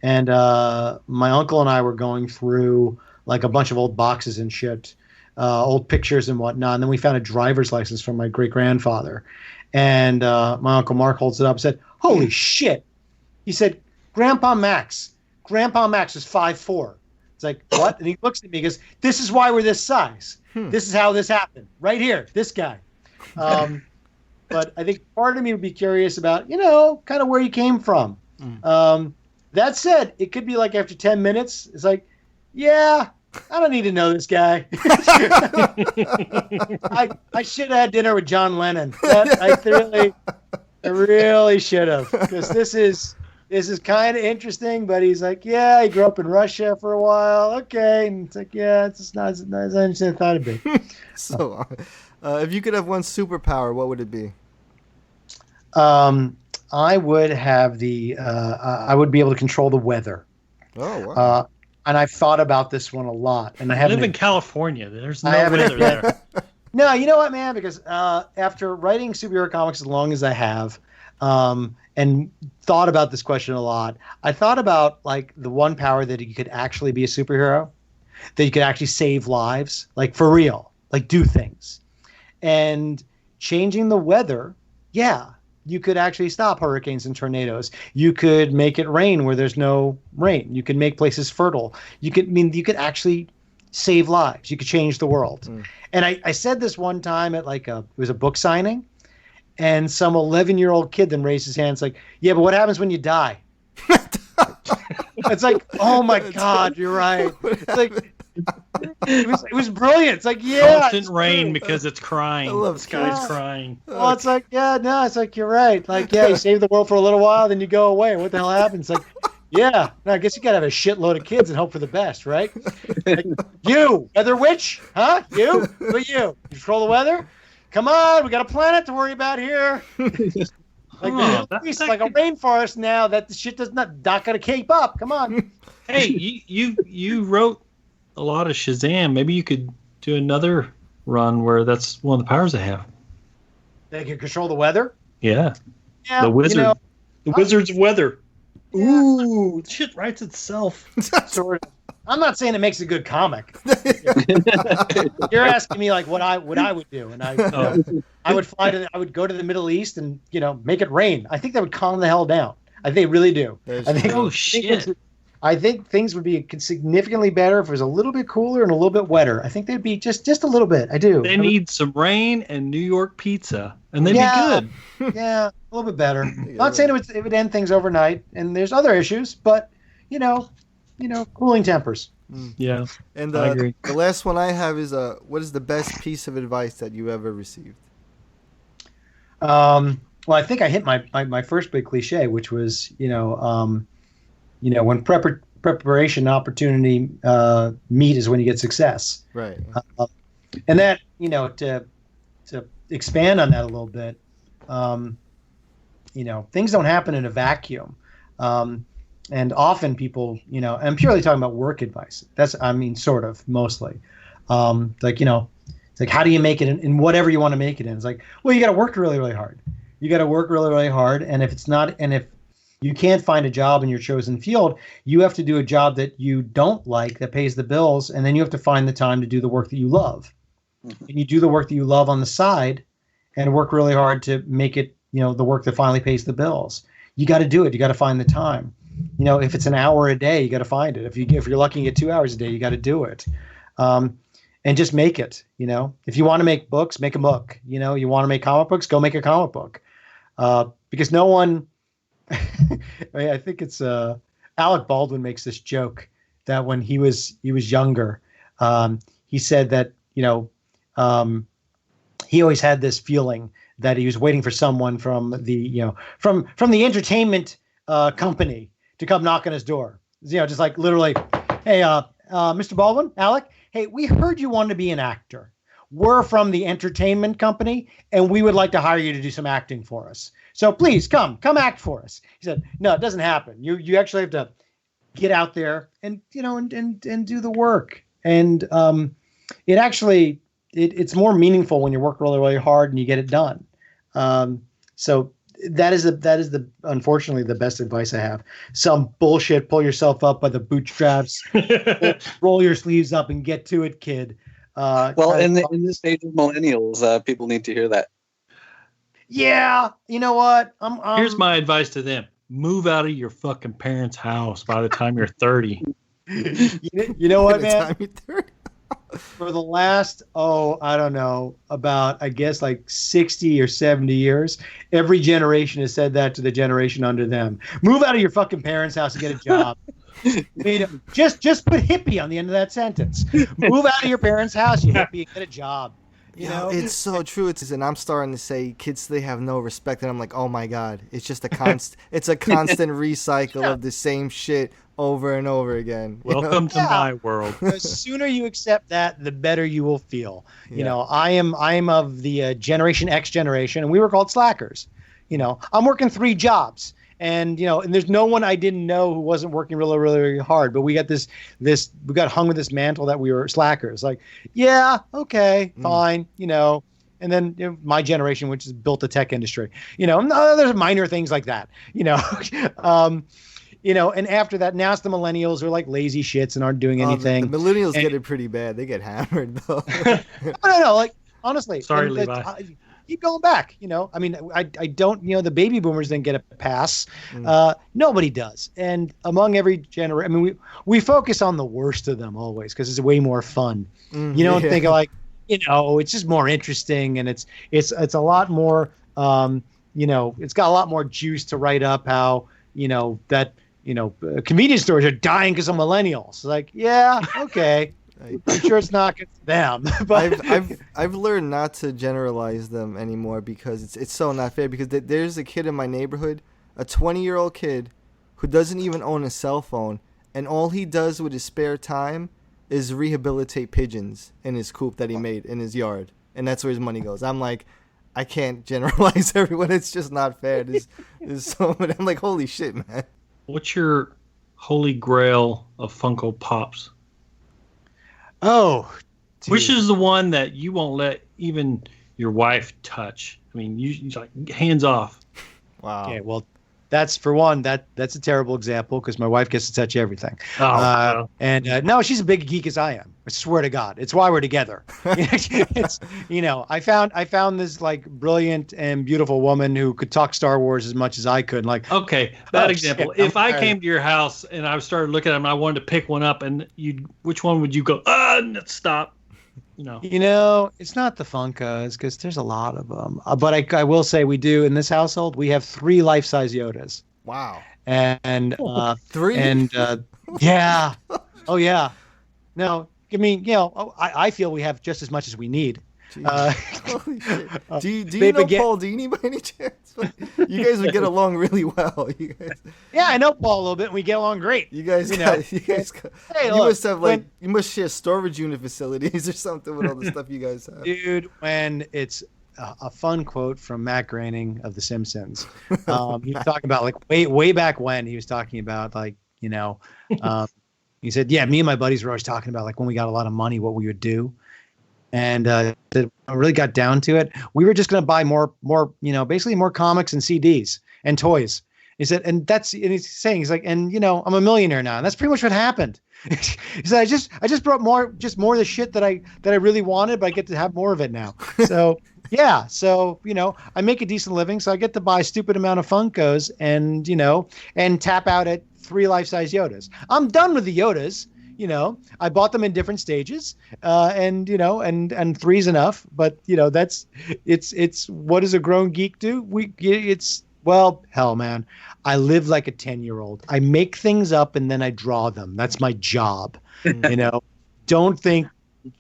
and my uncle and I were going through like a bunch of old boxes and shit. Old pictures and whatnot. And then we found a driver's license from my great grandfather. And my Uncle Mark holds it up and said, "Holy shit." He said, Grandpa Max is 5'4". It's like, what? And he looks at me and goes, "This is why we're this size. This is how this happened. Right here, this guy." But I think part of me would be curious about, kind of where he came from. That said, it could be like after 10 minutes, it's like, yeah, I don't need to know this guy. I should have had dinner with John Lennon. I really should have, because this is kind of interesting. But he's like, yeah, he grew up in Russia for a while. Okay, and it's like, yeah, it's not as interesting as I thought it'd be. So, if you could have one superpower, what would it be? I would have I would be able to control the weather. Oh, wow. And I've thought about this one a lot, and I live in California. There's no weather there. No, you know what, man? Because after writing superhero comics as long as I have, and thought about this question a lot, I thought about like the one power that you could actually be a superhero, that you could actually save lives, like for real, like do things, and changing the weather. Yeah. You could actually stop hurricanes and tornadoes. You could make it rain where there's no rain. You could make places fertile. You could actually save lives. You could change the world. And I said this one time at it was a book signing, and some 11-year-old kid then raised his hand. It's like, yeah, but what happens when you die? It's like, oh my God, you're right. It's like, it was brilliant. It's like, yeah, constant rain because it's crying. The sky's crying. Well, it's like, yeah, no, it's like you're right. Like, yeah, you save the world for a little while, then you go away. What the hell happens? Like, yeah, no, I guess you gotta have a shitload of kids and hope for the best, right? Like, you, weather witch, huh? You, but you control the weather. Come on, we got a planet to worry about here. Like like a rainforest now that the shit not gonna keep up. Come on. Hey, you wrote a lot of Shazam. Maybe you could do another run where that's one of the powers I have. They can control the weather? Yeah. The wizard. The Wizards of Weather. Yeah. Ooh, shit writes itself. Sort of. I'm not saying it makes a good comic. You're asking me like what I would do, and I would go to the Middle East and make it rain. I think that would calm the hell down. I think they really do. Shit. I think things would be significantly better if it was a little bit cooler and a little bit wetter. I think they'd be just a little bit. I do. They need some rain and New York pizza, and they'd be good. Yeah, a little bit better. Not saying it would end things overnight, and there's other issues, but cooling tempers. Yeah, And I agree. the last one I have is what is the best piece of advice that you ever received? Well, I think I hit my first big cliche, which was when preparation and opportunity meet is when you get success. Right. And that to expand on that a little bit, things don't happen in a vacuum. And often people, I'm purely talking about work advice. Sort of, mostly. It's like, how do you make it in whatever you want to make it in? It's like, well, you got to work really, really hard. You got to work really, really hard. And if you can't find a job in your chosen field, you have to do a job that you don't like, that pays the bills. And then you have to find the time to do the work that you love. Mm-hmm. And you do the work that you love on the side and work really hard to make it, the work that finally pays the bills. You got to do it. You got to find the time. If it's an hour a day, you got to find it. If you're lucky and get 2 hours a day, you got to do it, and just make it. If you want to make books, make a book. You want to make comic books, go make a comic book, because no one. I think it's Alec Baldwin makes this joke that when he was younger, he said that he always had this feeling that he was waiting for someone from the from the entertainment company to come knock on his door. Just like literally, hey, Mr. Baldwin, Alec, hey, we heard you wanted to be an actor. We're from the entertainment company, and we would like to hire you to do some acting for us. So please come act for us. He said, no, it doesn't happen. You actually have to get out there and and do the work. And it's more meaningful when you work really, really hard and you get it done. So that is unfortunately the best advice I have. Some bullshit, pull yourself up by the bootstraps, roll your sleeves up and get to it, kid. In this age of millennials, people need to hear that. Yeah, you know what? Here's my advice to them: move out of your fucking parents' house by the time you're 30. You know what, man? For the last, I don't know, about, I guess, like 60 or 70 years, every generation has said that to the generation under them. Move out of your fucking parents' house and get a job. Just put hippie on the end of that sentence. Move out of your parents' house, you hippie, and get a job. You know? It's so true. And I'm starting to say kids, they have no respect. And I'm like, oh my God, it's just it's a constant recycle of the same shit over and over again. Welcome to my world. The sooner you accept that, the better you will feel. I am of the Generation X generation, and we were called slackers. I'm working 3 jobs. And and there's no one I didn't know who wasn't working really, really, really hard. But we got we got hung with this mantle that we were slackers. Like, yeah, okay, fine, And then my generation, which has built the tech industry, there's minor things like that, and after that, now it's the millennials who are like lazy shits and aren't doing anything. The millennials get it pretty bad. They get hammered though. No, like honestly. Sorry, Levi. Keep going back, I don't, the baby boomers didn't get a pass. Nobody does. And among every generation, we focus on the worst of them always because it's way more fun. You don't think of like, it's just more interesting and it's a lot more, it's got a lot more juice to write up how, convenience stores are dying because of millennials. Like, yeah, okay. I'm sure it's not good for them, but I've learned not to generalize them anymore because it's so not fair. Because there's a kid in my neighborhood, a 20-year-old kid, who doesn't even own a cell phone, and all he does with his spare time is rehabilitate pigeons in his coop that he made in his yard, and that's where his money goes. I'm like, I can't generalize everyone. It's just not fair. There's so many. I'm like, holy shit, man. What's your holy grail of Funko Pops? Oh, dude. Which is the one that you won't let even your wife touch? I mean, you like hands off. Wow. Okay, well, that's for one. That's a terrible example because my wife gets to touch everything. Oh, and no, she's a big geek as I am. I swear to God, it's why we're together. It's, I found this like brilliant and beautiful woman who could talk Star Wars as much as I could. Like, Okay, bad oh, example. shit, If I came to your house and I started looking at them, and I wanted to pick one up, and which one would you go? Stop. It's not the Funkos because there's a lot of them. But I will say we do in this household. We have 3 life-size Yodas. Wow. And 3. And yeah. Oh yeah. No. I mean, I feel we have just as much as we need. Holy shit. Do you know Paul Dini by any chance? You guys would get along really well. You guys. Yeah, I know Paul a little bit, and we get along great. You guys, Hey, you must have you must share storage unit facilities or something with all the stuff you guys have. Dude, when it's a fun quote from Matt Groening of The Simpsons, he was talking about like way back when he was talking about like he said, yeah, me and my buddies were always talking about like when we got a lot of money, what we would do. And when I really got down to it, we were just going to buy more, basically more comics and CDs and toys. He said, and he's saying, he's like, and I'm a millionaire now. And that's pretty much what happened. He said, I just brought more of the shit that I really wanted, but I get to have more of it now. So yeah. So, I make a decent living. So I get to buy a stupid amount of Funkos and tap out at 3 life-size Yodas. I'm done with the Yodas. I bought them in different stages, and 3's enough. But it's what does a grown geek do? Hell, man, I live like a 10-year-old. I make things up and then I draw them. That's my job. Don't think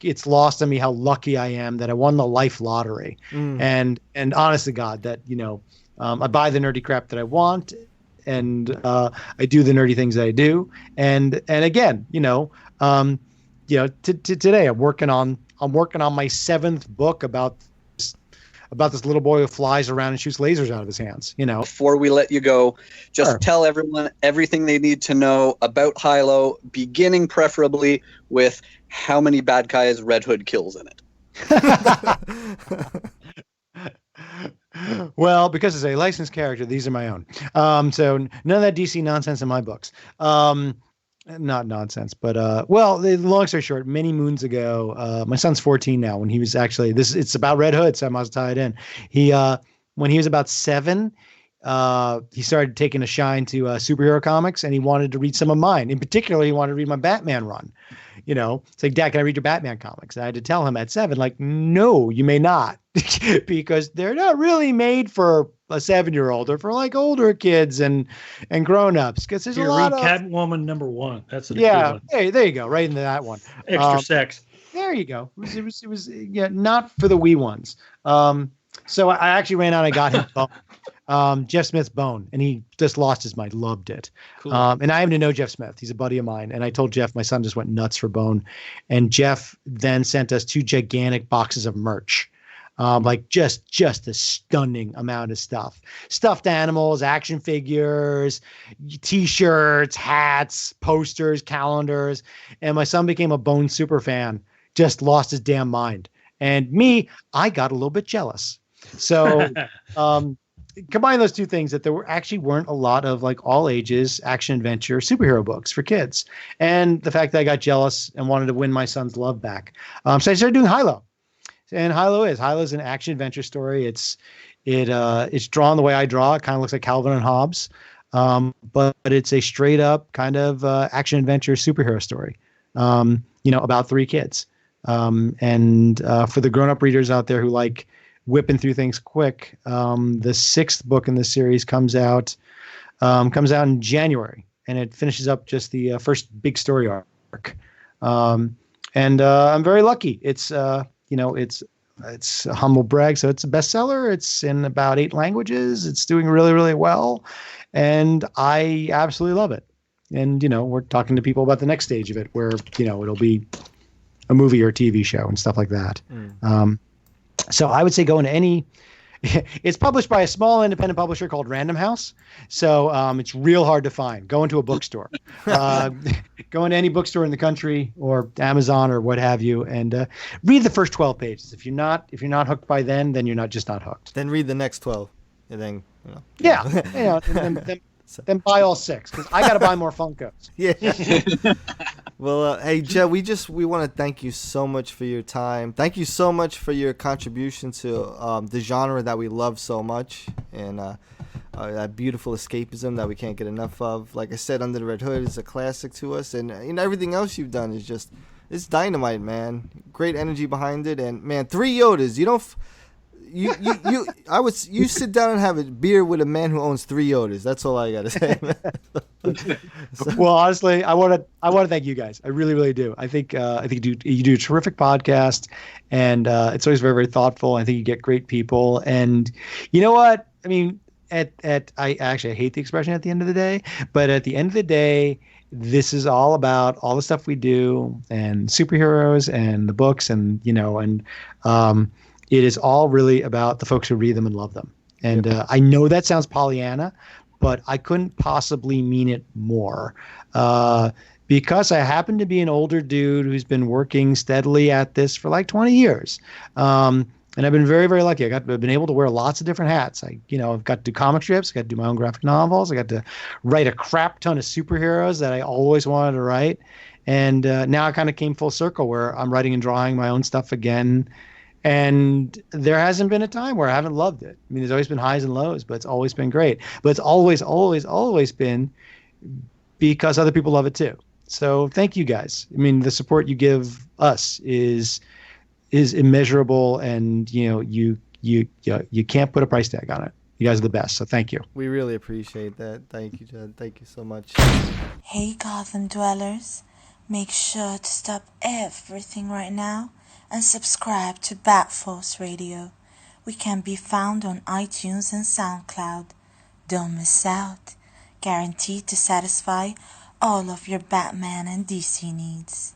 it's lost on me how lucky I am that I won the life lottery. And honest to God, that I buy the nerdy crap that I want. And I do the nerdy things that I do, and again, today I'm working on my 7th book about this little boy who flies around and shoots lasers out of his hands. Before we let you go, just Sure. tell everyone everything they need to know about Hilo, beginning preferably with how many bad guys Red Hood kills in it. Well, because it's a licensed character, these are my own. So none of that DC nonsense in my books. Not nonsense, but the long story short, many moons ago, my son's 14 now. When he was actually it's about Red Hood, so I must tie it in. He when he was about 7, he started taking a shine to superhero comics, and he wanted to read some of mine. In particular, he wanted to read my Batman run. It's like, Dad, can I read your Batman comics? And I had to tell him at 7, like, no, you may not, because they're not really made for a 7-year-old or for like older kids and grown-ups. Because there's a lot of Catwoman #1. That's a good one. Hey, there you go, right into that one. Extra sex. There you go. It was not for the wee ones. So I actually ran out and got him Jeff Smith's Bone, and he just lost his mind. Loved it. Cool. And I happen to know Jeff Smith. He's a buddy of mine. And I told Jeff my son just went nuts for Bone. And Jeff then sent us 2 gigantic boxes of merch. Like just a stunning amount of stuff. Stuffed animals, action figures, T-shirts, hats, posters, calendars. And my son became a Bone super fan. Just lost his damn mind. And me, I got a little bit jealous. So combine those two things, that there weren't a lot of like all ages action adventure superhero books for kids, and the fact that I got jealous and wanted to win my son's love back. So I started doing Hilo, and Hilo's an action adventure story. It's drawn the way I draw. It kind of looks like Calvin and Hobbes, but it's a straight up kind of action adventure superhero story. About 3 kids. And for the grown up readers out there who like whipping through things quick, the 6th book in this series comes out in January, and it finishes up just the first big story arc. And I'm very lucky. It's a humble brag. So it's a bestseller. It's in about 8 languages. It's doing really, really well. And I absolutely love it. And, we're talking to people about the next stage of it where, it'll be a movie or a TV show and stuff like that. So I would say go into any, it's published by a small independent publisher called Random House. So it's real hard to find. Go into a bookstore, go into any bookstore in the country or Amazon or what have you, and read the first 12 pages. If you're not hooked by then you're not hooked. Then read the next 12 and then, then buy all 6, because I got to buy more Funkos. Yeah. Well, hey, Jed, we want to thank you so much for your time. Thank you so much for your contribution to the genre that we love so much, and that beautiful escapism that we can't get enough of. Like I said, Under the Red Hood is a classic to us, and everything else you've done is just it's dynamite, man. Great energy behind it, and man, 3 Yodas. You don't. You sit down and have a beer with a man who owns 3 Yodas. That's all I gotta say. Well, honestly, I want to thank you guys. I really, really do. I think you do a terrific podcast, and it's always very, very thoughtful. I think you get great people, and you know what? I mean, I hate the expression "at the end of the day," but at the end of the day, this is all about all the stuff we do, and superheroes, and the books, and it is all really about the folks who read them and love them. And I know that sounds Pollyanna, but I couldn't possibly mean it more. Because I happen to be an older dude who's been working steadily at this for like 20 years. And I've been very, very lucky. I've been able to wear lots of different hats. I've got to do comic strips, got to do my own graphic novels. I got to write a crap ton of superheroes that I always wanted to write. And now I kind of came full circle where I'm writing and drawing my own stuff again. And there hasn't been a time where I haven't loved it. I mean, there's always been highs and lows, but it's always been great. But it's always, always, always been because other people love it too. So thank you guys. I mean, the support you give us is immeasurable, and you can't put a price tag on it. You guys are the best. So thank you. We really appreciate that. Thank you, Judd. Thank you so much. Hey, Gotham dwellers, make sure to stop everything right now and subscribe to Bat Force Radio. We can be found on iTunes and SoundCloud. Don't miss out. Guaranteed to satisfy all of your Batman and DC needs.